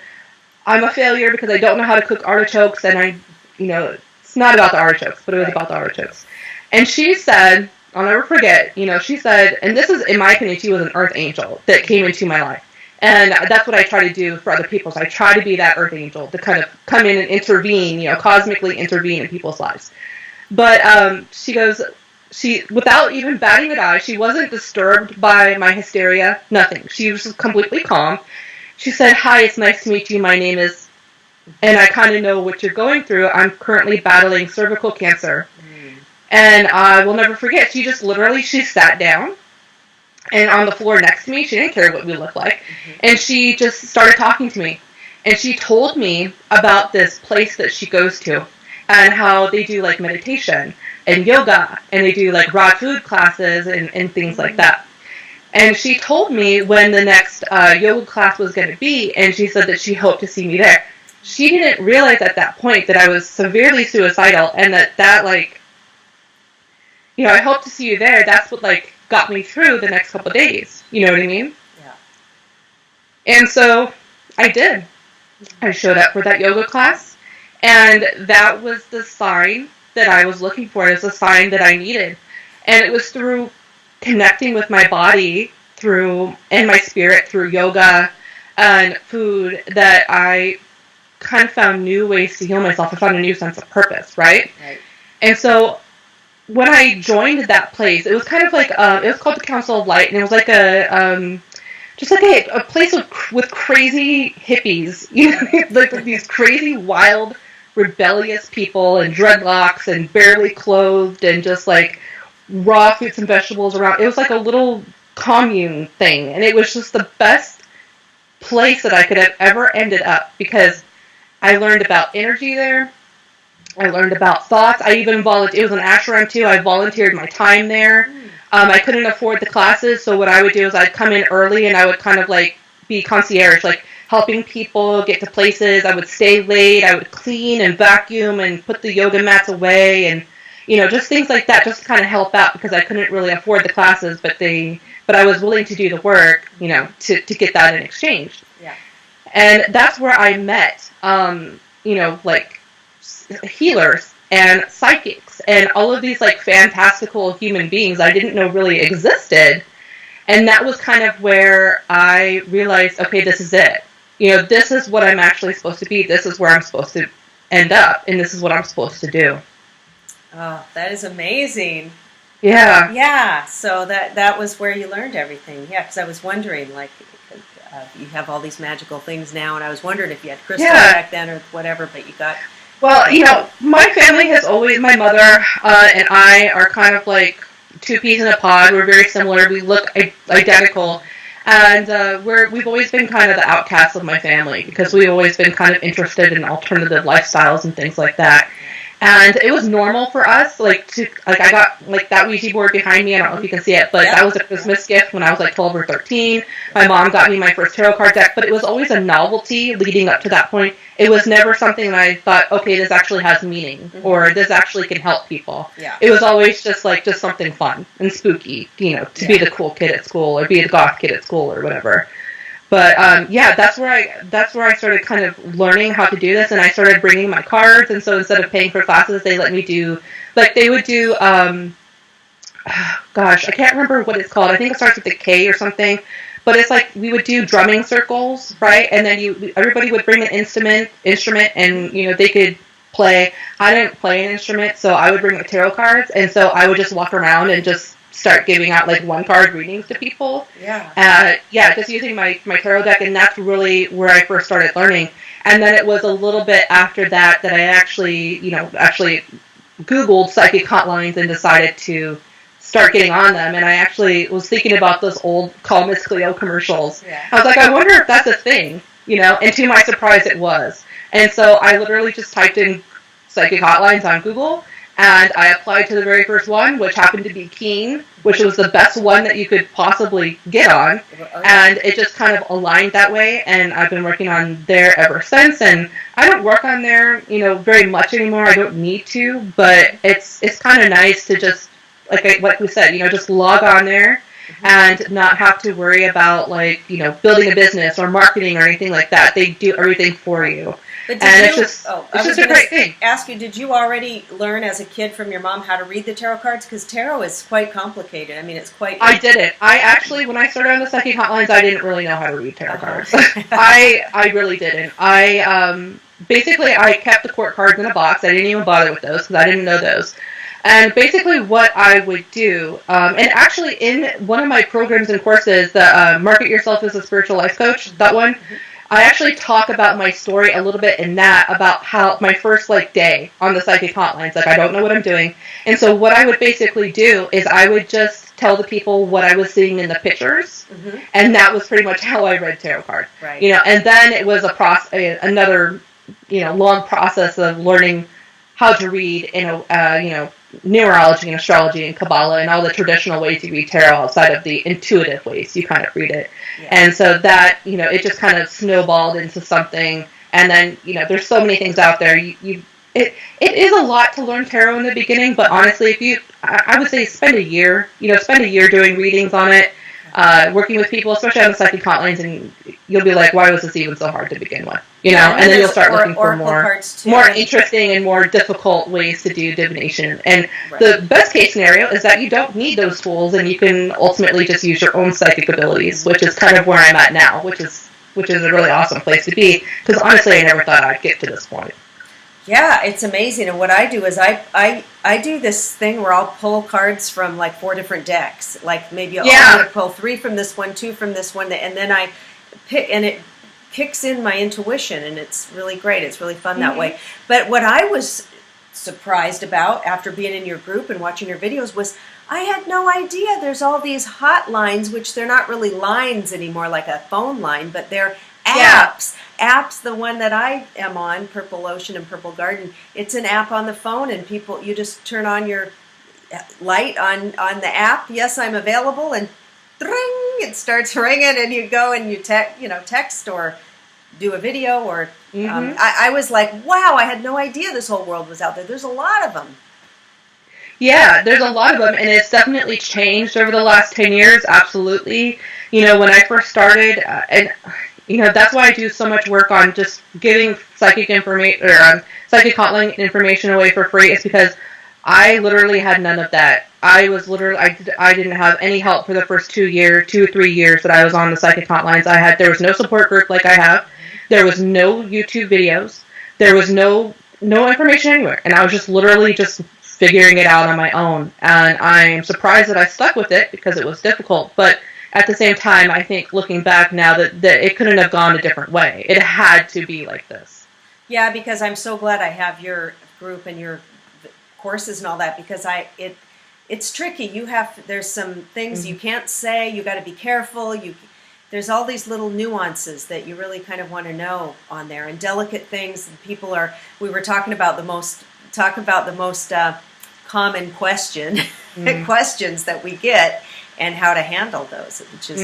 I'm a failure because I don't know how to cook artichokes, and it's not about the artichokes, but it was about the artichokes. And she said, I'll never forget, she said, and this is, in my opinion, she was an earth angel that came into my life. And that's what I try to do for other people. So I try to be that earth angel to kind of come in and intervene, cosmically intervene in people's lives. But she goes, without even batting an eye, she wasn't disturbed by my hysteria, nothing. She was completely calm. She said, "Hi, it's nice to meet you. My name is, and I kind of know what you're going through. I'm currently battling cervical cancer." And I will never forget, she just literally, she sat down, and on the floor next to me, she didn't care what we looked like, and she just started talking to me. And she told me about this place that she goes to, and how they do like meditation and yoga, and they do like raw food classes and things like that. And she told me when the next yoga class was going to be, and she said that she hoped to see me there. She didn't realize at that point that I was severely suicidal, and that like, you know, I hope to see you there. That's what like got me through the next couple of days. You know what I mean? Yeah. And so I did. I showed up for that yoga class, and that was the sign that I was looking for. It was the sign that I needed. And it was through connecting with my body and my spirit through yoga and food that I kind of found new ways to heal myself. I found a new sense of purpose, right? Right. And so when I joined that place, it was kind of like, it was called the Council of Light, and it was like just like a place with crazy hippies, you know, like these crazy, wild, rebellious people and dreadlocks and barely clothed and just like raw fruits and vegetables around. It was like a little commune thing, and it was just the best place that I could have ever ended up because I learned about energy there. I learned about thoughts. I even volunteered. It was an ashram too. I volunteered my time there. I couldn't afford the classes, so what I would do is I'd come in early and I would kind of like be concierge, like helping people get to places. I would stay late. I would clean and vacuum and put the yoga mats away and, you know, just things like that, just to kind of help out because I couldn't really afford the classes, but I was willing to do the work, you know, to get that in exchange. Yeah. And that's where I met, you know, like healers and psychics and all of these like fantastical human beings I didn't know really existed. And that was kind of where I realized, okay, this is it. You know, this is what I'm actually supposed to be. This is where I'm supposed to end up. And this is what I'm supposed to do. Oh, that is amazing. Yeah. Yeah. So that was where you learned everything. Yeah, because I was wondering, like, you have all these magical things now, and I was wondering if you had crystals back then or whatever, but you got... Well, you know, my family has always, my mother and I are kind of like two peas in a pod. We're very similar. We look identical. And we've always been kind of the outcasts of my family because we've always been kind of interested in alternative lifestyles and things like that. And it was normal for us, I got, like, that Ouija board behind me. I don't know if you can see it, but that was a Christmas gift when I was, like, 12 or 13. My mom got me my first tarot card deck, but it was always a novelty leading up to that point. It was never something that I thought, okay, this actually has meaning, or this actually can help people. Yeah. It was always just something fun and spooky, you know, to be the cool kid at school, or be the goth kid at school, or whatever. But that's where I started kind of learning how to do this, and I started bringing my cards. And so instead of paying for classes, they let me do, like, they would do, gosh, I can't remember what it's called. I think it starts with a K or something. But it's like we would do drumming circles, right? And then everybody would bring an instrument, and you know they could play. I didn't play an instrument, so I would bring the tarot cards, and so I would just walk around and just start giving out like one card readings to people. Yeah. Just using my tarot deck, and that's really where I first started learning. And then it was a little bit after that I actually Googled psychic hotlines and decided to start getting on them. And I actually was thinking about those old Call Miss Cleo commercials. Yeah. I was like, I wonder if that's a thing, you know, and to my surprise it was. And so I literally just typed in psychic hotlines on Google, and I applied to the very first one, which happened to be Keen, which was the best one that you could possibly get on. And it just kind of aligned that way, and I've been working on there ever since. And I don't work on there, you know, very much anymore. I don't need to, but it's kind of nice to just, like we said, you know, just log on there and not have to worry about, like, you know, building a business or marketing or anything like that. They do everything for you. But it's just a great thing. Ask you, did you already learn as a kid from your mom how to read the tarot cards? Because tarot is quite complicated. I mean, it's quite... I didn't. I actually, when I started on the psychic hotlines, I didn't really know how to read tarot cards. I really didn't. Basically, I kept the court cards in a box. I didn't even bother with those because I didn't know those. And basically what I would do, and actually in one of my programs and courses, the Market Yourself as a Spiritual Life Coach, that one, I actually talk about my story a little bit in that, about how my first, like, day on the psychic hotlines, like, I don't know what I'm doing. And so what I would basically do is I would just tell the people what I was seeing in the pictures, and that was pretty much how I read tarot cards. Right. You know, and then it was another, you know, long process of learning how to read in a, numerology and astrology and Kabbalah and all the traditional ways you read tarot outside of the intuitive ways you kind of read it. Yeah. And so that, it just kind of snowballed into something. And then, there's so many things out there. It is a lot to learn tarot in the beginning, but honestly, I would say spend a year doing readings on it, working with people, especially on the psychic hotlines, and you'll be like, why was this even so hard to begin with? And then you'll start looking for more interesting and more difficult ways to do divination. And the best case scenario is that you don't need those tools, and you can ultimately just use your own psychic abilities, which is kind of where I'm at now, which is a really awesome place to be, because honestly, I never thought I'd get to this point. Yeah, it's amazing. And what I do is I do this thing where I'll pull cards from like 4 different decks. Like maybe I'm going to pull 3 from this one, 2 from this one, and then I pick, and it kicks in my intuition, and it's really great. It's really fun that way. But what I was surprised about after being in your group and watching your videos was I had no idea there's all these hotlines, which they're not really lines anymore like a phone line, but they're apps. Apps, the one that I am on, Purple Ocean and Purple Garden, it's an app on the phone, and you just turn on your light on the app, yes, I'm available, and dring, it starts ringing, and you go and you text or do a video, or I was like, wow, I had no idea this whole world was out there. There's a lot of them. Yeah, there's a lot of them, and it's definitely changed over the last 10 years, absolutely. When I first started, and that's why I do so much work on just giving psychic information or psychic hotline information away for free. It's because I literally had none of that. I didn't have any help for the first 2 or 3 years that I was on the psychic hotlines. There was no support group like I have. There was no YouTube videos. There was no information anywhere, and I was just literally just figuring it out on my own. And I'm surprised that I stuck with it because it was difficult, but at the same time, I think looking back now that it couldn't have gone a different way. It had to be like this. Yeah, because I'm so glad I have your group and your courses and all that, because it's tricky. There's some things you can't say. You got to be careful. There's all these little nuances that you really kind of want to know on there, and delicate things. We were talking about the most common questions that we get, and how to handle those, which is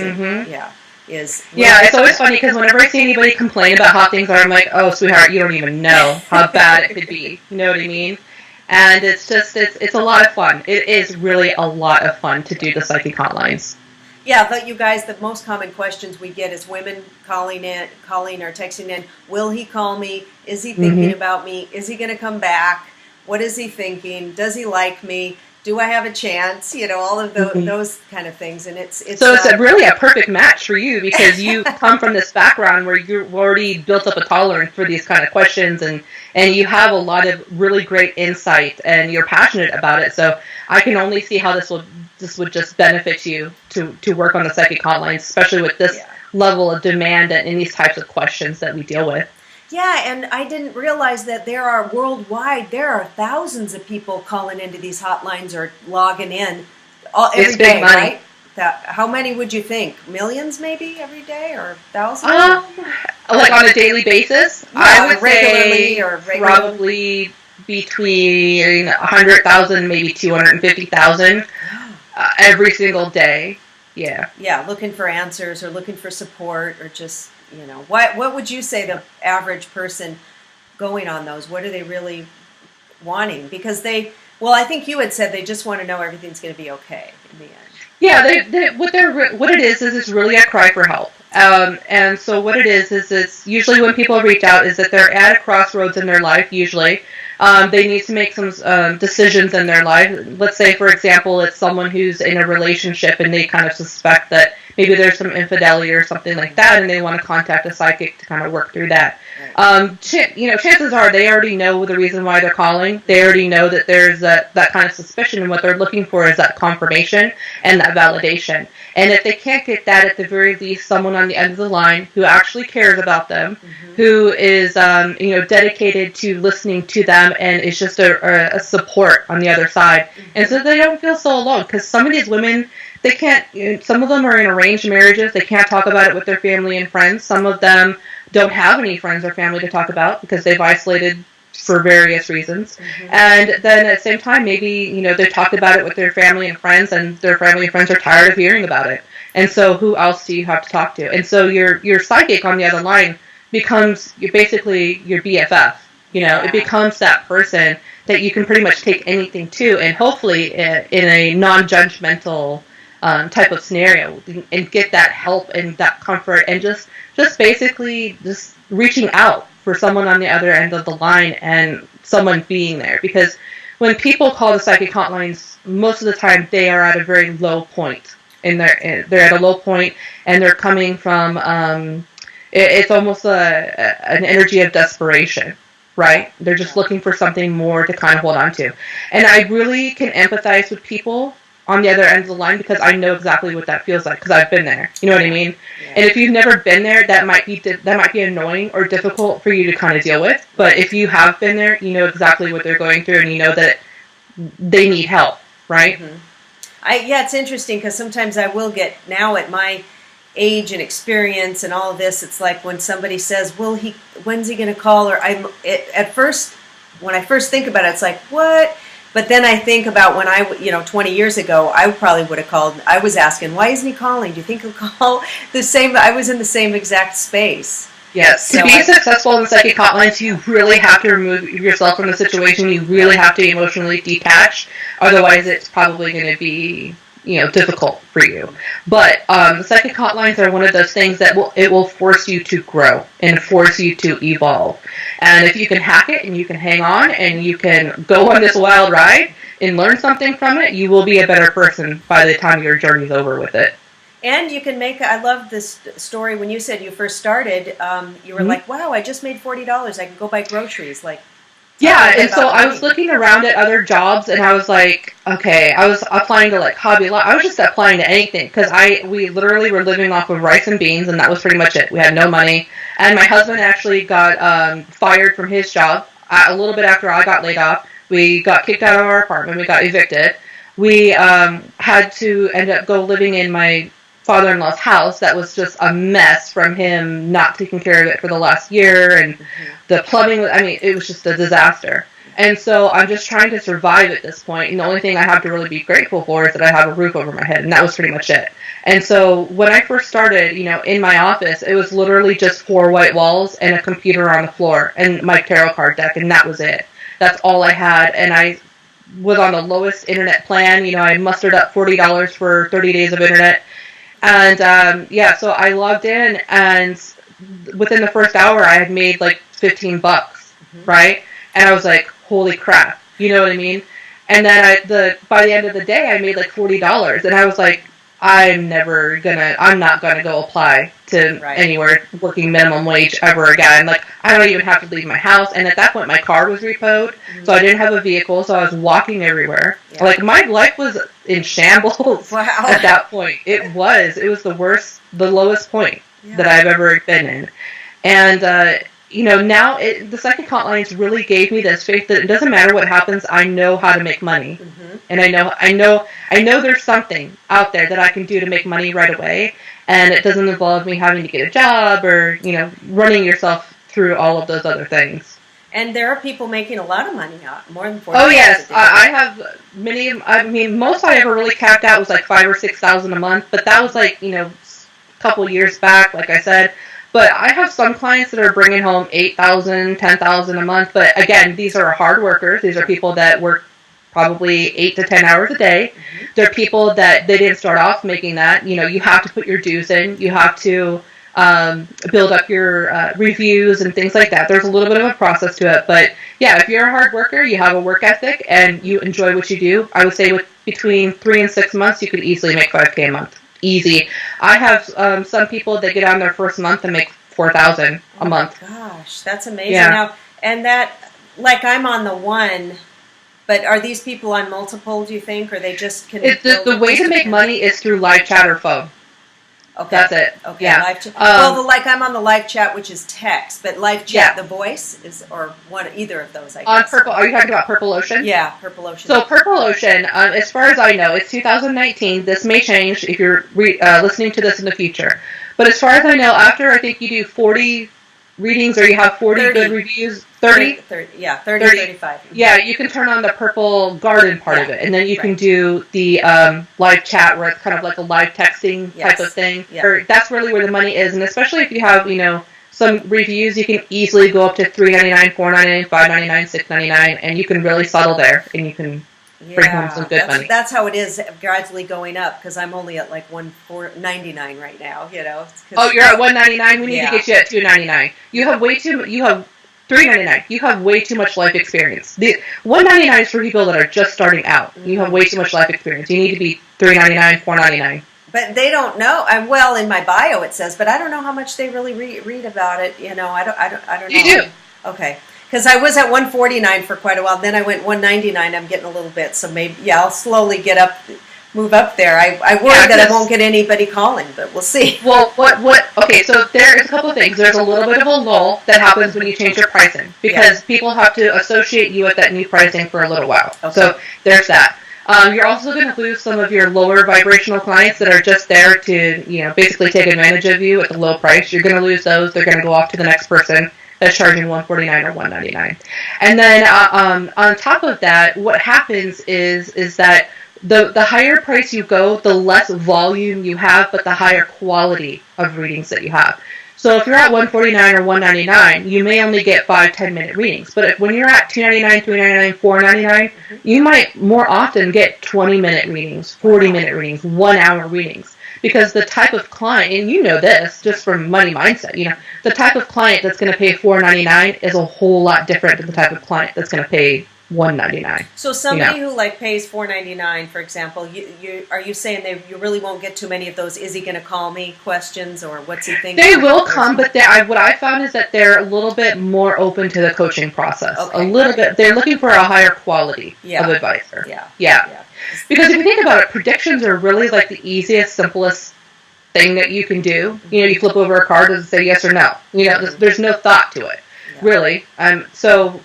it's always funny because whenever I see anybody complain about how things are, I'm like, oh, sweetheart, you don't even know how bad it could be. You know what I mean? And it's a lot of fun. It is really a lot of fun to do the psychic hotlines. Yeah, but you guys, the most common questions we get is women calling or texting in, will he call me? Is he thinking about me? Is he going to come back? What is he thinking? Does he like me? Do I have a chance? All of those kind of things, and it's really a perfect match for you, because you come from this background where you've already built up a tolerance for these kind of questions, and you have a lot of really great insight, and you're passionate about it. So I can only see how this would just benefit you to work on the psychic hotlines, especially with this level of demand and these types of questions that we deal with. Yeah, and I didn't realize that there are thousands of people calling into these hotlines or logging in every day, right? How many would you think? Millions maybe every day, or thousands? Like on a daily basis? Yeah, I would say probably between 100,000, maybe 250,000 every single day. Yeah. Yeah, looking for answers or looking for support, or just... what would you say the average person going on those, what are they really wanting? Because I think you had said they just want to know everything's going to be okay in the end. Yeah, what it is it's really a cry for help. And so what it is it's usually when people reach out is that they're at a crossroads in their life, usually. They need to make some decisions in their life. Let's say, for example, it's someone who's in a relationship and they kind of suspect that maybe there's some infidelity or something like that, and they want to contact a psychic to kind of work through that. Chances are they already know the reason why they're calling. They already know that there's that kind of suspicion, and what they're looking for is that confirmation and that validation. And if they can't get that, at the very least, someone on the end of the line who actually cares about them, who is dedicated to listening to them, and is just a support on the other side, and so they don't feel so alone. Because some of these women, they can't. Some of them are in arranged marriages. They can't talk about it with their family and friends. Some of them don't have any friends or family to talk about because they've isolated for various reasons. Mm-hmm. And then at the same time, maybe, they talk about it with their family and friends, and their family and friends are tired of hearing about it. And so who else do you have to talk to? And so your psychic on the other line becomes basically your BFF. It becomes that person that you can pretty much take anything to, and hopefully in a non-judgmental type of scenario, and get that help and that comfort, and just basically just reaching out for someone on the other end of the line and someone being there. Because when people call the psychic hotlines, most of the time they are at a very low point, and they're at a low point, and they're coming from it's almost an energy of desperation. Right? They're just looking for something more to kind of hold on to. And I really can empathize with people on the other end of the line, because I know exactly what that feels like, because I've been there. You know what I mean? Yeah. And if you've never been there, that might be annoying or difficult for you to kind of deal with. But if you have been there, you know exactly what they're going through, and you know that they need help, right? Mm-hmm. It's interesting, because sometimes I will get, now at my age and experience and all of this, it's like when somebody says, when's he going to call? Or at first, when I first think about it, it's like, what? But then I think about when 20 years ago, I probably would have called. I was asking, why isn't he calling? Do you think he'll call? I was in the same exact space. Yes. So to be successful in the psychic hotlines, you really have to remove yourself from the situation. You really have to emotionally detach. Otherwise, it's probably going to be difficult for you. But the psychic hotlines are one of those things that will force you to grow and force you to evolve. And if you can hack it, and you can hang on, and you can go on this wild ride and learn something from it, you will be a better person by the time your journey's over with it. And you can I love this story when you said you first started, you were like, wow, I just made $40. I can go buy groceries. Yeah, and so I was looking around at other jobs, and I was like, okay, I was applying to Hobby Lobby. I was just applying to anything, because we literally were living off of rice and beans, and that was pretty much it. We had no money, and my husband actually got fired from his job a little bit after I got laid off. We got kicked out of our apartment. We got evicted. We had to end up living in my father-in-law's house that was just a mess from him not taking care of it for the last year, and the plumbing, it was just a disaster. And so I'm just trying to survive at this point, and the only thing I have to really be grateful for is that I have a roof over my head, and that was pretty much it. And so when I first started, in my office, it was literally just 4 white walls and a computer on the floor and my tarot card deck, and that was it. That's all I had, and I was on the lowest internet plan. I mustered up $40 for 30 days of internet. And, so I logged in, and within the first hour, I had made 15 bucks, right? And I was like, holy crap, you know what I mean? And then by the end of the day, I made $40, and I was like, I'm not gonna go apply to anywhere working minimum wage ever again. I don't even have to leave my house. And at that point, my car was repoed, so I didn't have a vehicle, so I was walking everywhere. Yeah. My life was in shambles at that point. It was the lowest point that I've ever been in. And, now the psychic hotlines really gave me this faith that it doesn't matter what happens, I know how to make money. And I know there's something out there that I can do to make money right away, and it doesn't involve me having to get a job or, running yourself through all of those other things. And there are people making a lot of money now, more than $40. Oh yes, I have many. Most I ever really capped out was $5,000 or $6,000 a month, but that was a couple years back, like I said. But I have some clients that are bringing home $8,000, $10,000 a month. But again, these are hard workers. These are people that work probably 8 to 10 hours a day. They're people that they didn't start off making that. You have to put your dues in. You have to build up your reviews and things like that. There's a little bit of a process to it. But yeah, if you're a hard worker, you have a work ethic, and you enjoy what you do, I would say between 3 and 6 months, you could easily make $5,000 a month. Easy. I have some people that get on their first month and make $4,000 a month. Gosh, that's amazing. Yeah. Now, and that, I'm on the one, but are these people on multiple, do you think, or they just can... The way to make money is through live chat or phone. Okay. That's it. Okay. Yeah. Live chat. I'm on the live chat, which is text, but live chat, the voice is, or either of those, I guess. On Purple, are you talking about Purple Ocean? Yeah, Purple Ocean. So Purple Ocean, as far as I know, it's 2019. This may change if you're listening to this in the future. But as far as I know, after I think you do 40 readings or you have 40 good reviews, 30? 30, 35. Yeah, you can turn on the purple garden part of it, and then you can right. do the live chat where it's kind of like a live texting type of thing. Yeah. Or that's really where the money is, and especially if you have, some reviews, you can easily go up to $3.99, $4.99, $5.99, $6.99, and you can really settle there, and you can bring home some good money. That's how it is, gradually going up, because I'm only at like $1.99 right now. Oh, you're at $1.99. We need to get you at $2.99. You have $3.99. You have way too much life experience. The $1.99 is for people that are just starting out. You have way too much life experience. You need to be $3.99, $4.99. But they don't know. Well, in my bio it says, but I don't know how much they really read about it. I don't know. You do. Okay. Because I was at $149 for quite a while. Then I went $199. I'm getting a little bit. So maybe, I'll slowly move up there. I worry that I won't get anybody calling, but we'll see. Well, okay, so there's a couple of things. There's a little bit of a lull that happens when you change your pricing, because people have to associate you with that new pricing for a little while. Okay. So there's that. You're also going to lose some of your lower vibrational clients that are just there to, basically take advantage of you at the low price. You're going to lose those. They're going to go off to the next person that's charging $149 or $199. And then on top of that, what happens is that the higher price you go, the less volume you have, but the higher quality of readings that you have. So if you're at $149 or $199, you may only get 5-10 minute readings. But when you're at $2.99, $3.99, $4.99, you might more often get 20-minute readings, 40-minute readings, 1-hour readings. Because the type of client, and you know this just from money mindset, the type of client that's going to pay $4.99 is a whole lot different than the type of client that's going to pay $199. So somebody who pays $4.99, for example, are you saying you really won't get too many of those? Is he going to call me questions, or what's he thinking? They will come, but what I found is that they're a little bit more open to the coaching process. Okay. A little bit. They're looking for a higher quality of advisor. Yeah. Because if you think about it, predictions are really like the easiest, simplest thing that you can do. You flip over a card and say yes or no. There's no thought to it, really. So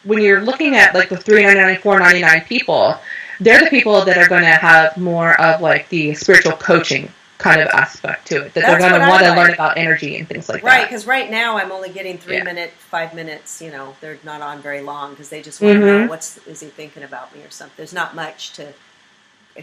when you're looking at like the $3.99, $4.99 people, they're the people that are going to have more of like the spiritual coaching kind of aspect to it. That they're going to want to learn about energy and things like that. Right, because right now I'm only getting 5 minutes. They're not on very long because they just want to know is he thinking about me or something. There's not much to.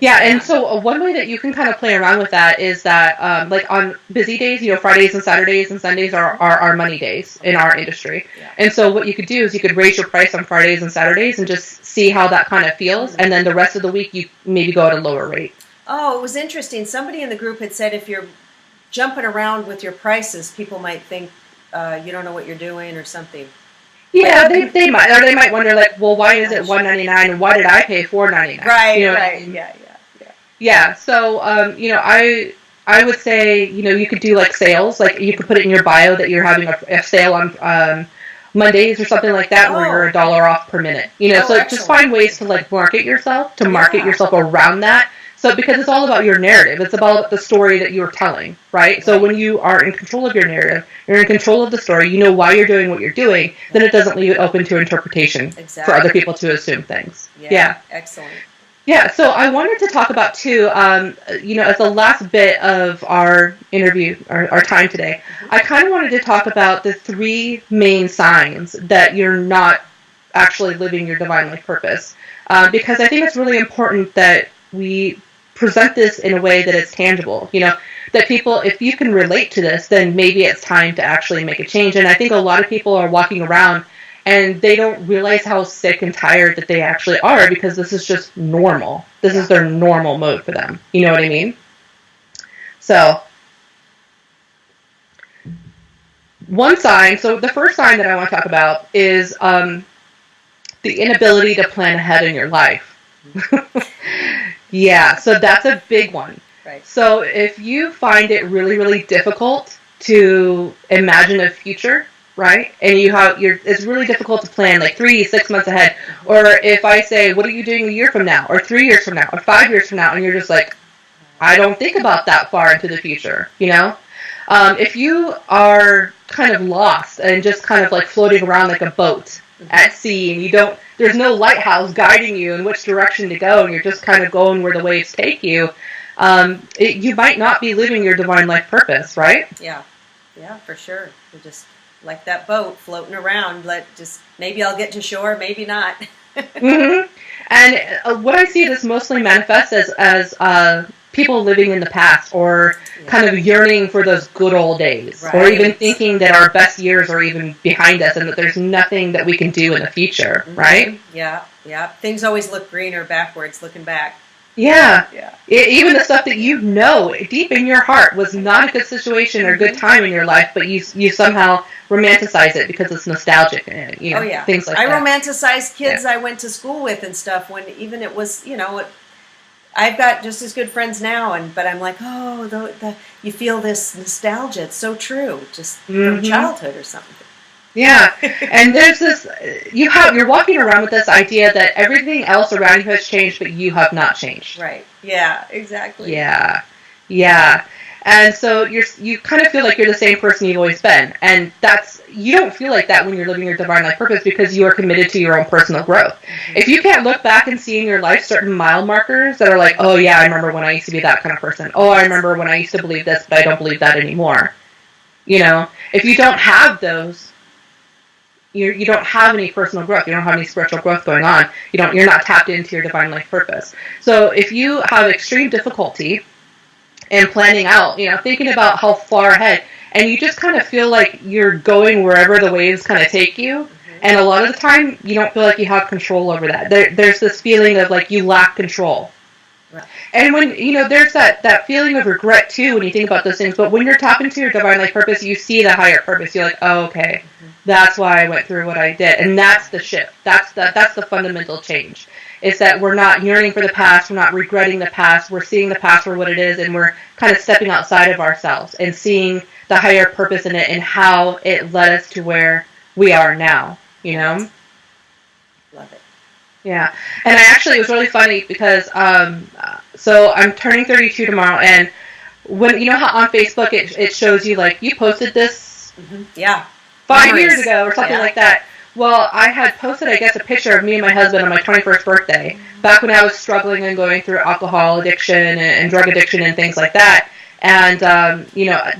Yeah, and so one way that you can kind of play around with that is that, like on busy days, Fridays and Saturdays and Sundays are our money days in our industry. Yeah. And so what you could do is you could raise your price on Fridays and Saturdays and just see how that kind of feels. And then the rest of the week, you maybe go at a lower rate. Oh, it was interesting. Somebody in the group had said if you're jumping around with your prices, people might think you don't know what you're doing or something. Yeah, they might, or they might wonder like, well, why is it $199 and why did I pay $4.99? Right, right, yeah. Yeah, so I would say you could do like sales, like you could put it in your bio that you're having a sale on Mondays or something like that, where you're $1 off per minute. So excellent. Just find ways to like market yourself around that. So because it's all about your narrative, it's about the story that you're telling, right? So when you are in control of your narrative, you're in control of the story, you know why you're doing what you're doing, then it doesn't leave it open to interpretation for other people to assume things. Yeah. Excellent. Yeah, so I wanted to talk about too, as the last bit of our interview, our time today, I kind of wanted to talk about the 3 main signs that you're not actually living your divine life purpose. Because I think it's really important that we present this in a way that it's tangible, that people, if you can relate to this, then maybe it's time to actually make a change. And I think a lot of people are walking around and they don't realize how sick and tired that they actually are, because this is just normal. This is their normal mode for them. You know what I mean? So, the first sign that I want to talk about is the inability to plan ahead in your life. Yeah, so that's a big one. Right. So if you find it really, really difficult to imagine a future, right? And it's really difficult to plan like 3-6 months ahead. Or if I say, what are you doing a year from now, or 3 years from now, or 5 years from now, and you're just like, I don't think about that far into the future, If you are kind of lost and just kind of like floating around like a boat at sea, and there's no lighthouse guiding you in which direction to go, and you're just kind of going where the waves take you, you might not be living your divine life purpose, right? Yeah, for sure. You're just like that boat floating around. Maybe I'll get to shore, maybe not. Mm-hmm. And what I see it as mostly manifest as people living in the past, or kind of yearning for those good old days, Right. or even thinking that our best years are even behind us and that there's nothing that we can do in the future, right? Yeah, yeah. Things always look greener backwards, looking back. Yeah. Even the stuff that deep in your heart was not a good situation or good time in your life, but you somehow romanticize it because it's nostalgic, things like that. I romanticized kids I went to school with and stuff when even it was, I've got just as good friends now, but I'm like, you feel this nostalgia. It's so true, just from childhood or something. Yeah, and there's this, you're walking around with this idea that everything else around you has changed, but you have not changed. Right. Yeah, exactly. Yeah. And so you kind of feel like you're the same person you've always been. And you don't feel like that when you're living your divine life purpose, because you are committed to your own personal growth. Mm-hmm. If you can't look back and see in your life certain mile markers that are like, oh yeah, I remember when I used to be that kind of person. Oh, I remember when I used to believe this, but I don't believe that anymore. If you don't have those, you don't have any personal growth. You don't have any spiritual growth going on. You're not tapped into your divine life purpose. So if you have extreme difficulty in planning out, thinking about how far ahead, and you just kind of feel like you're going wherever the waves kind of take you, and a lot of the time you don't feel like you have control over that. There's this feeling of like you lack control. Right. And when, there's that feeling of regret too when you think about those things, but when you're tapping into your divine life purpose, you see the higher purpose. You're like, oh, okay, that's why I went through what I did. And that's the shift. That's the fundamental change. It's that we're not yearning for the past, we're not regretting the past, we're seeing the past for what it is, and we're kind of stepping outside of ourselves and seeing the higher purpose in it and how it led us to where we are now, Love it. Yeah, and it was really funny because, so I'm turning 32 tomorrow, and when, how on Facebook it shows you, like, you posted this 5 years ago or something like that. Well, I had posted, I guess, a picture of me and my husband on my 21st birthday, back when I was struggling and going through alcohol addiction and drug addiction and things like that, and,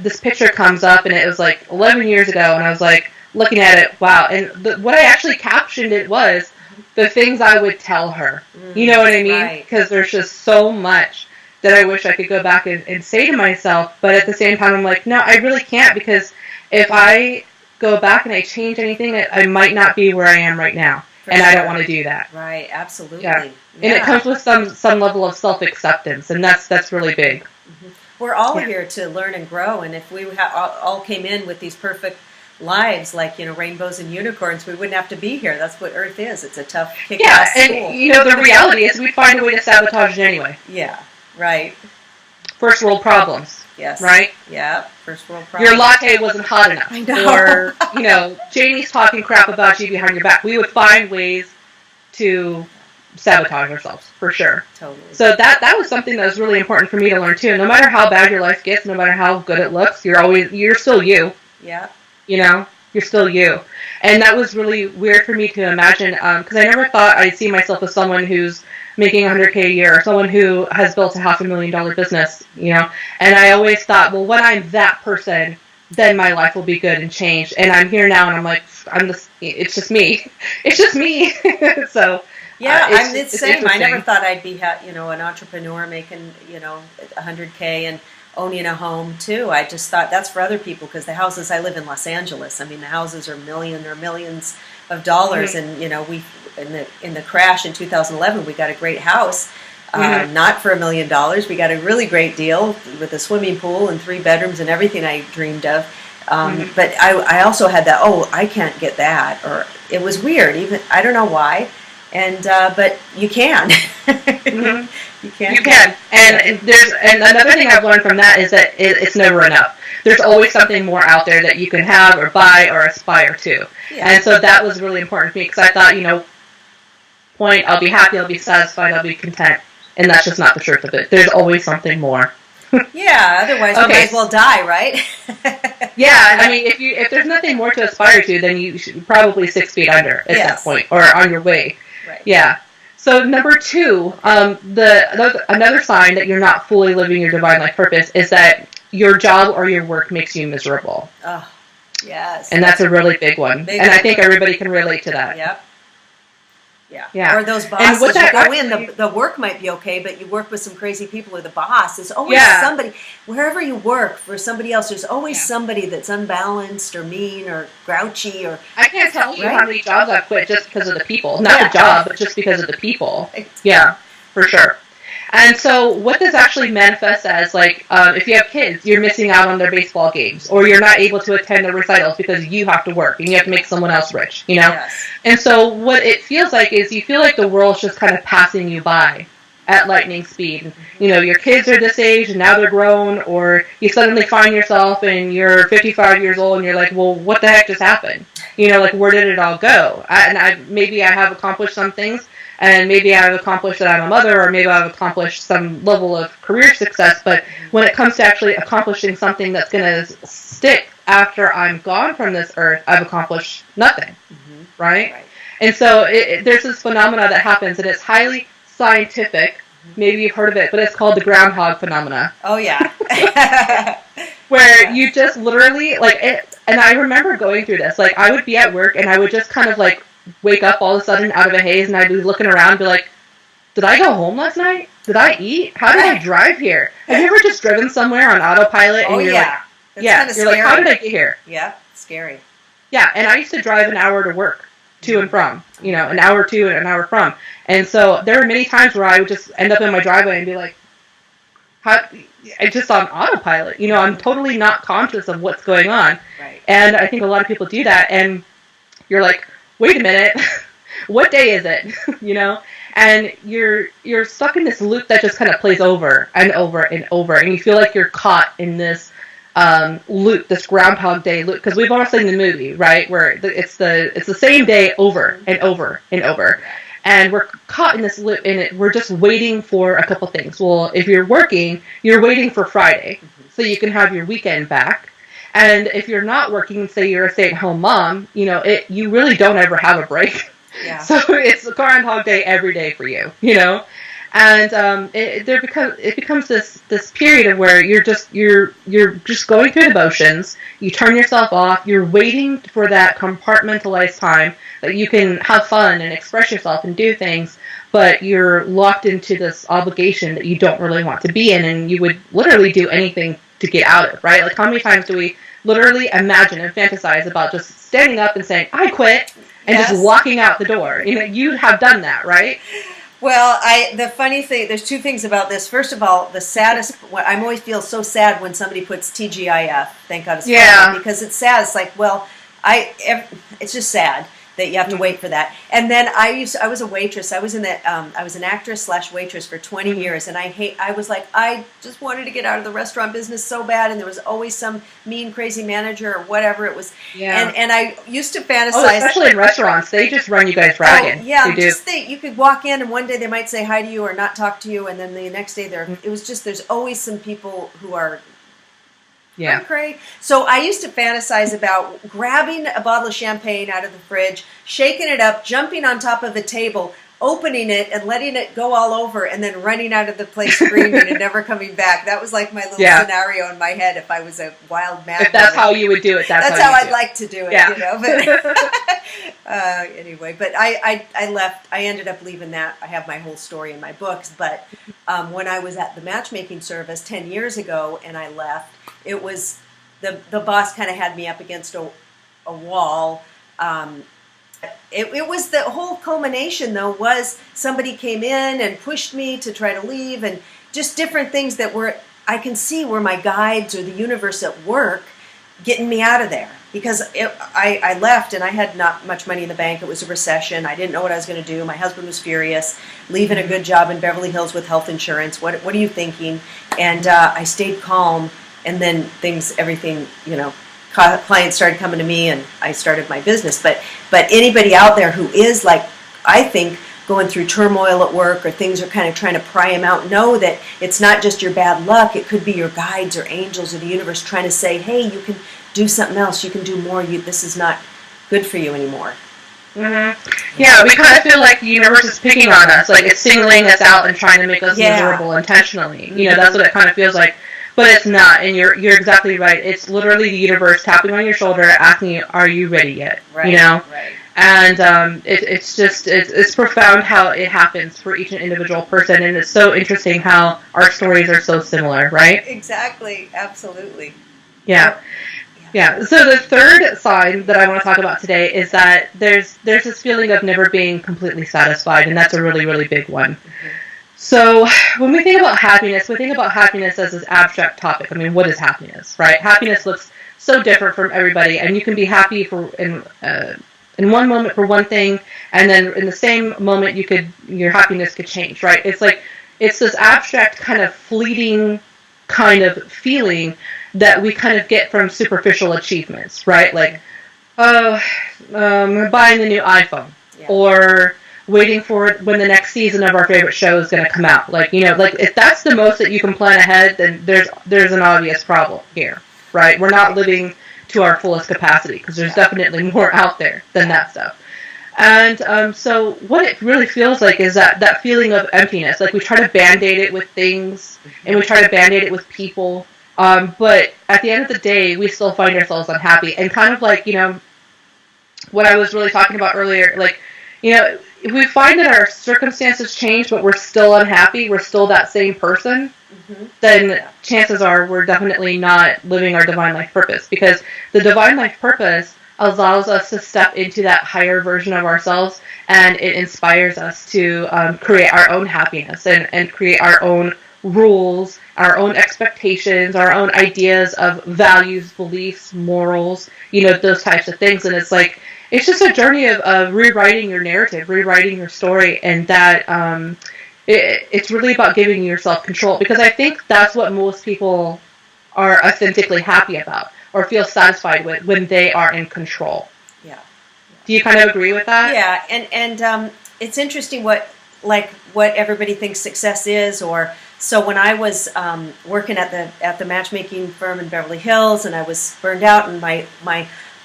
this picture comes up, and it was, like, 11 years ago, and I was, like, looking at it, wow, and what I actually captioned it was, the things I would tell her. You know what I mean? Because there's just so much that I wish I could go back and say to myself, but at the same time I'm like, no, I really can't, because if I go back and I change anything, I might not be where I am right now. I don't want to do that. Right, absolutely. Yeah. And it comes with some level of self-acceptance, and that's really big. Mm-hmm. We're all here to learn and grow, and if we all came in with these perfect lives, like, rainbows and unicorns, we wouldn't have to be here. That's what Earth is. It's a tough, kick-ass school. And the reality is we find a way to sabotage it anyway. Yeah, right. First world problems. Yes. Right? Yeah, first world problems. Your latte wasn't hot enough. I know. Or, Jamie's talking crap about you behind your back. We would find ways to sabotage ourselves, for sure. Totally. So that was something that was really important for me to learn, too. No matter how bad your life gets, no matter how good it looks, you're still you. Yeah. You're still you. And that was really weird for me to imagine, because I never thought I'd see myself as someone who's making $100K a year, or someone who has built a $500,000 business, And I always thought, well, when I'm that person, then my life will be good and changed. And I'm here now, and I'm like, it's just me. It's just me. So... Yeah, it's the same. I never thought I'd be, an entrepreneur making, $100K and owning a home too. I just thought that's for other people, because the houses, I live in Los Angeles. I mean, the houses are millions of dollars, and we in the crash in 2011, we got a great house, not for $1 million. We got a really great deal with a swimming pool and 3 bedrooms and everything I dreamed of. But I also had that, I can't get that, or it was weird. Even I don't know why. And but you can. You can. And another thing I've learned from that is that it's never enough. There's always something more out there that you can have or buy or aspire to. Yeah. And so that was really important for me, because I thought, I'll be happy, I'll be satisfied, I'll be content. And that's just not the truth of it. There's always something more. Yeah, otherwise we might as well die, right? Yeah, I mean, if there's nothing more to aspire to, then you should probably 6 feet under at that point, or on your way. Right. Yeah. So number 2, another sign that you're not fully living your divine life purpose is that your job or your work makes you miserable. Oh. Yes. And that's a really big one. And I think everybody can relate to that. Yep. Yeah. Or those bosses, you go in, the work might be okay, but you work with some crazy people or the boss. There's always somebody, wherever you work for somebody else, there's always somebody that's unbalanced or mean or grouchy or... I can't tell you how many jobs I've quit just because of the people. Not the job, but just because of the people. Right. Yeah, for sure. And so what this actually manifests as, like, if you have kids, you're missing out on their baseball games, or you're not able to attend the recitals because you have to work and you have to make someone else rich, you know? Yes. And so what it feels like is you feel like the world's just kind of passing you by at lightning speed. You know, your kids are this age and now they're grown, or you suddenly find yourself and you're 55 years old and you're like, well, what the heck just happened? You know, like, where did it all go? Maybe I have accomplished some things, and maybe I've accomplished that I'm a mother, or maybe I've accomplished some level of career success, but when it comes to actually accomplishing something that's going to stick after I'm gone from this earth, I've accomplished nothing, right? And so there's this phenomena that happens, and it's highly scientific. Maybe you've heard of it, but it's called the groundhog phenomena. Oh, yeah. Where you just literally, like, and I remember going through this. Like, I would be at work, and I would just kind of, like, wake up all of a sudden out of a haze, and I'd be looking around and be like, did I go home last night? Did I eat? How did I drive here? Have you ever just driven somewhere on autopilot? And you're like, you're like, how did I get here? Yeah, scary. Yeah, and I used to drive an hour to work, to and from, you know, an hour to and an hour from. And so there were many times where I would just end up in my driveway and be like, just on autopilot, you know, I'm totally not conscious of what's going on. Right. And I think a lot of people do that, and you're like, wait a minute, what day is it? You know, and you're stuck in this loop that just kind of plays over and over and over, and you feel like you're caught in this loop, this Groundhog Day loop, because we've all seen the movie, right, where it's the same day over and over and over, and we're caught in this loop, and we're just waiting for a couple things. Well, if you're working, you're waiting for Friday, so you can have your weekend back. And if you're not working, say you're a stay-at-home mom, you know, you really don't ever have a break. Yeah. So it's a Groundhog Day every day for you, you know. And it becomes this period of where you're just going through the motions. You turn yourself off. You're waiting for that compartmentalized time that you can have fun and express yourself and do things, but you're locked into this obligation that you don't really want to be in, and you would literally do anything to get out of, right? Like, how many times do we literally imagine and fantasize about just standing up and saying, I quit, and just walking out the door? You know, you have done that, right? Well, the funny thing, there's two things about this. First of all, the saddest, I always feel so sad when somebody puts TGIF, thank God it's funny, because it's sad. It's like, well, it's just sad that you have to wait for that. And then I was a waitress. I was an actress / waitress for 20 years, and I was like, I just wanted to get out of the restaurant business so bad, and there was always some mean, crazy manager or whatever it was. Yeah. And I used to fantasize. Oh, especially in restaurants, they just run you guys ragged. Oh, yeah, you could walk in, and one day they might say hi to you or not talk to you, and then the next day there's always some people who are... Yeah. Cray. So I used to fantasize about grabbing a bottle of champagne out of the fridge, shaking it up, jumping on top of a table, opening it and letting it go all over, and then running out of the place screaming and never coming back. That was like my little scenario in my head if I was a wild madman. If that's how you would do it, that's how I'd like to do it, you know. But anyway, but I left. I ended up leaving that. I have my whole story in my books. But when I was at the matchmaking service 10 years ago and I left, it was the boss kind of had me up against a wall. It was the whole culmination, though, was somebody came in and pushed me to try to leave, and just different things that I can see were my guides or the universe at work getting me out of there. Because I left and I had not much money in the bank. It was a recession. I didn't know what I was going to do. My husband was furious, leaving a good job in Beverly Hills with health insurance. What are you thinking? And I stayed calm. And then everything, you know, clients started coming to me, and I started my business. But anybody out there who is, like, I think, going through turmoil at work, or things are kind of trying to pry them out, know that it's not just your bad luck. It could be your guides or angels or the universe trying to say, hey, you can do something else. You can do more. This is not good for you anymore. Mm-hmm. Yeah, we kind of feel like the universe is picking on us, like it's singling us out and trying to make us miserable intentionally. You know, that's what it kind of feels like. but it's not. And you're exactly right. It's literally the universe tapping on your shoulder, asking you, "Are you ready yet?" Right. You know. Right. And it's profound how it happens for each individual person, and it's so interesting how our stories are so similar, right? Exactly. Absolutely. Yeah. Yeah. So the third sign that I want to talk about today is that there's this feeling of never being completely satisfied, and that's a really, really big one. Mm-hmm. So when we think about happiness, we think about happiness as this abstract topic. I mean, what is happiness, right? Happiness looks so different from everybody, and you can be happy in one moment for one thing, and then in the same moment your happiness could change, right? It's like it's this abstract kind of fleeting kind of feeling that we kind of get from superficial achievements, right? Like, oh, buying the new iPhone, or waiting for when the next season of our favorite show is going to come out. Like, like if that's the most that you can plan ahead, then there's an obvious problem here, right? We're not living to our fullest capacity because there's definitely more out there than that stuff. And so what it really feels like is that feeling of emptiness. Like we try to band-aid it with things, and we try to band-aid it with people. But at the end of the day, we still find ourselves unhappy. And kind of like, what I was really talking about earlier, like, if we find that our circumstances change, but we're still unhappy, we're still that same person, then chances are we're definitely not living our divine life purpose. Because the divine life purpose allows us to step into that higher version of ourselves, and it inspires us to create our own happiness and create our own rules, our own expectations, our own ideas of values, beliefs, morals, those types of things. And it's like, it's just a journey of rewriting your narrative, rewriting your story, and that it's really about giving yourself control, because I think that's what most people are authentically happy about or feel satisfied with when they are in control. Yeah. Do you kind of agree with that? Yeah, and it's interesting what everybody thinks success is. Or so when I was working at the matchmaking firm in Beverly Hills, and I was burned out, and my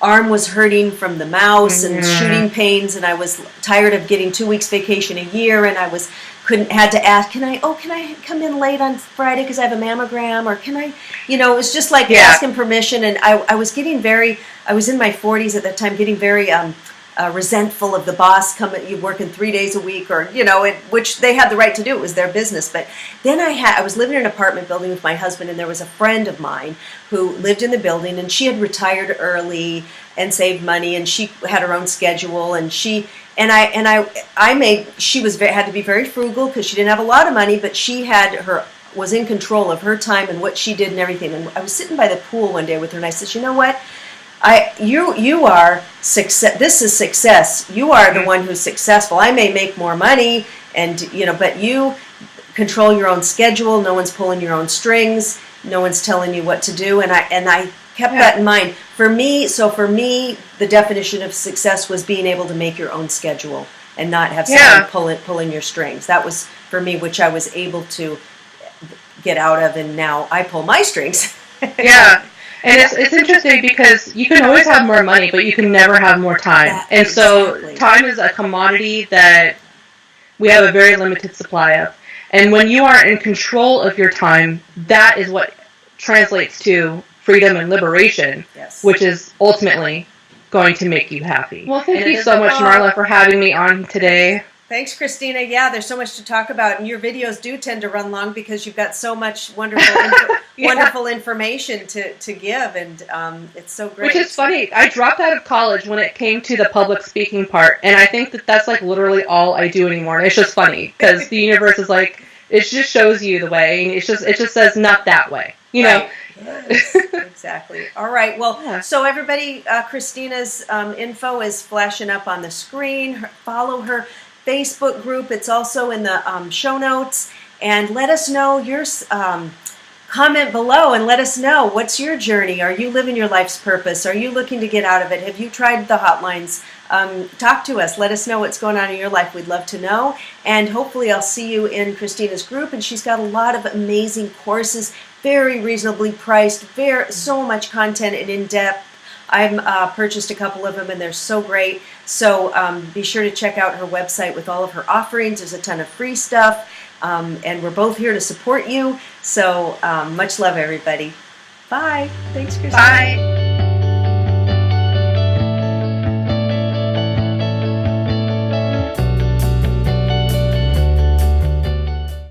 arm was hurting from the mouse and shooting pains, and I was tired of getting 2 weeks vacation a year, and I had to ask, can I come in late on Friday because I have a mammogram, or can I, it was just like asking permission. And I was in my 40s at that time, getting very resentful of the boss you working 3 days a week, or which they had the right to do, it was their business. But then I was living in an apartment building with my husband, and there was a friend of mine who lived in the building, and she had retired early and saved money, and she had her own schedule, and she had to be very frugal because she didn't have a lot of money, but she was in control of her time and what she did and everything. And I was sitting by the pool one day with her, and I said, you know what? You are success. This is success. You are the one who's successful. I may make more money, but you control your own schedule. No one's pulling your own strings. No one's telling you what to do. And I kept that in mind. For me, the definition of success was being able to make your own schedule and not have someone pulling your strings. That was for me, which I was able to get out of, and now I pull my strings. Yeah. And it's interesting because you can always have more money, but you can never have more time. And so time is a commodity that we have a very limited supply of. And when you are in control of your time, that is what translates to freedom and liberation, which is ultimately going to make you happy. Well, thank you so much, Marla, for having me on today. Thanks, Christina. Yeah, there's so much to talk about, and your videos do tend to run long because you've got so much wonderful information to give, and it's so great. Which is funny. I dropped out of college when it came to the public speaking part, and I think that's like literally all I do anymore. And it's just funny because the universe is like, it just shows you the way, and it just says not that way, know. Yes, exactly. All right. Well, so everybody, Christina's info is flashing up on the screen. Follow her Facebook group. It's also in the show notes. And let us know your comment below, and let us know, what's your journey? Are you living your life's purpose? Are you looking to get out of it? Have you tried the hotlines? Talk to us. Let us know what's going on in your life. We'd love to know. And hopefully I'll see you in Christina's group. And she's got a lot of amazing courses, very reasonably priced, so much content and in-depth. I've purchased a couple of them, and they're so great. So be sure to check out her website with all of her offerings. There's a ton of free stuff. And we're both here to support you. So much love, everybody. Bye. Thanks, Christina. Bye.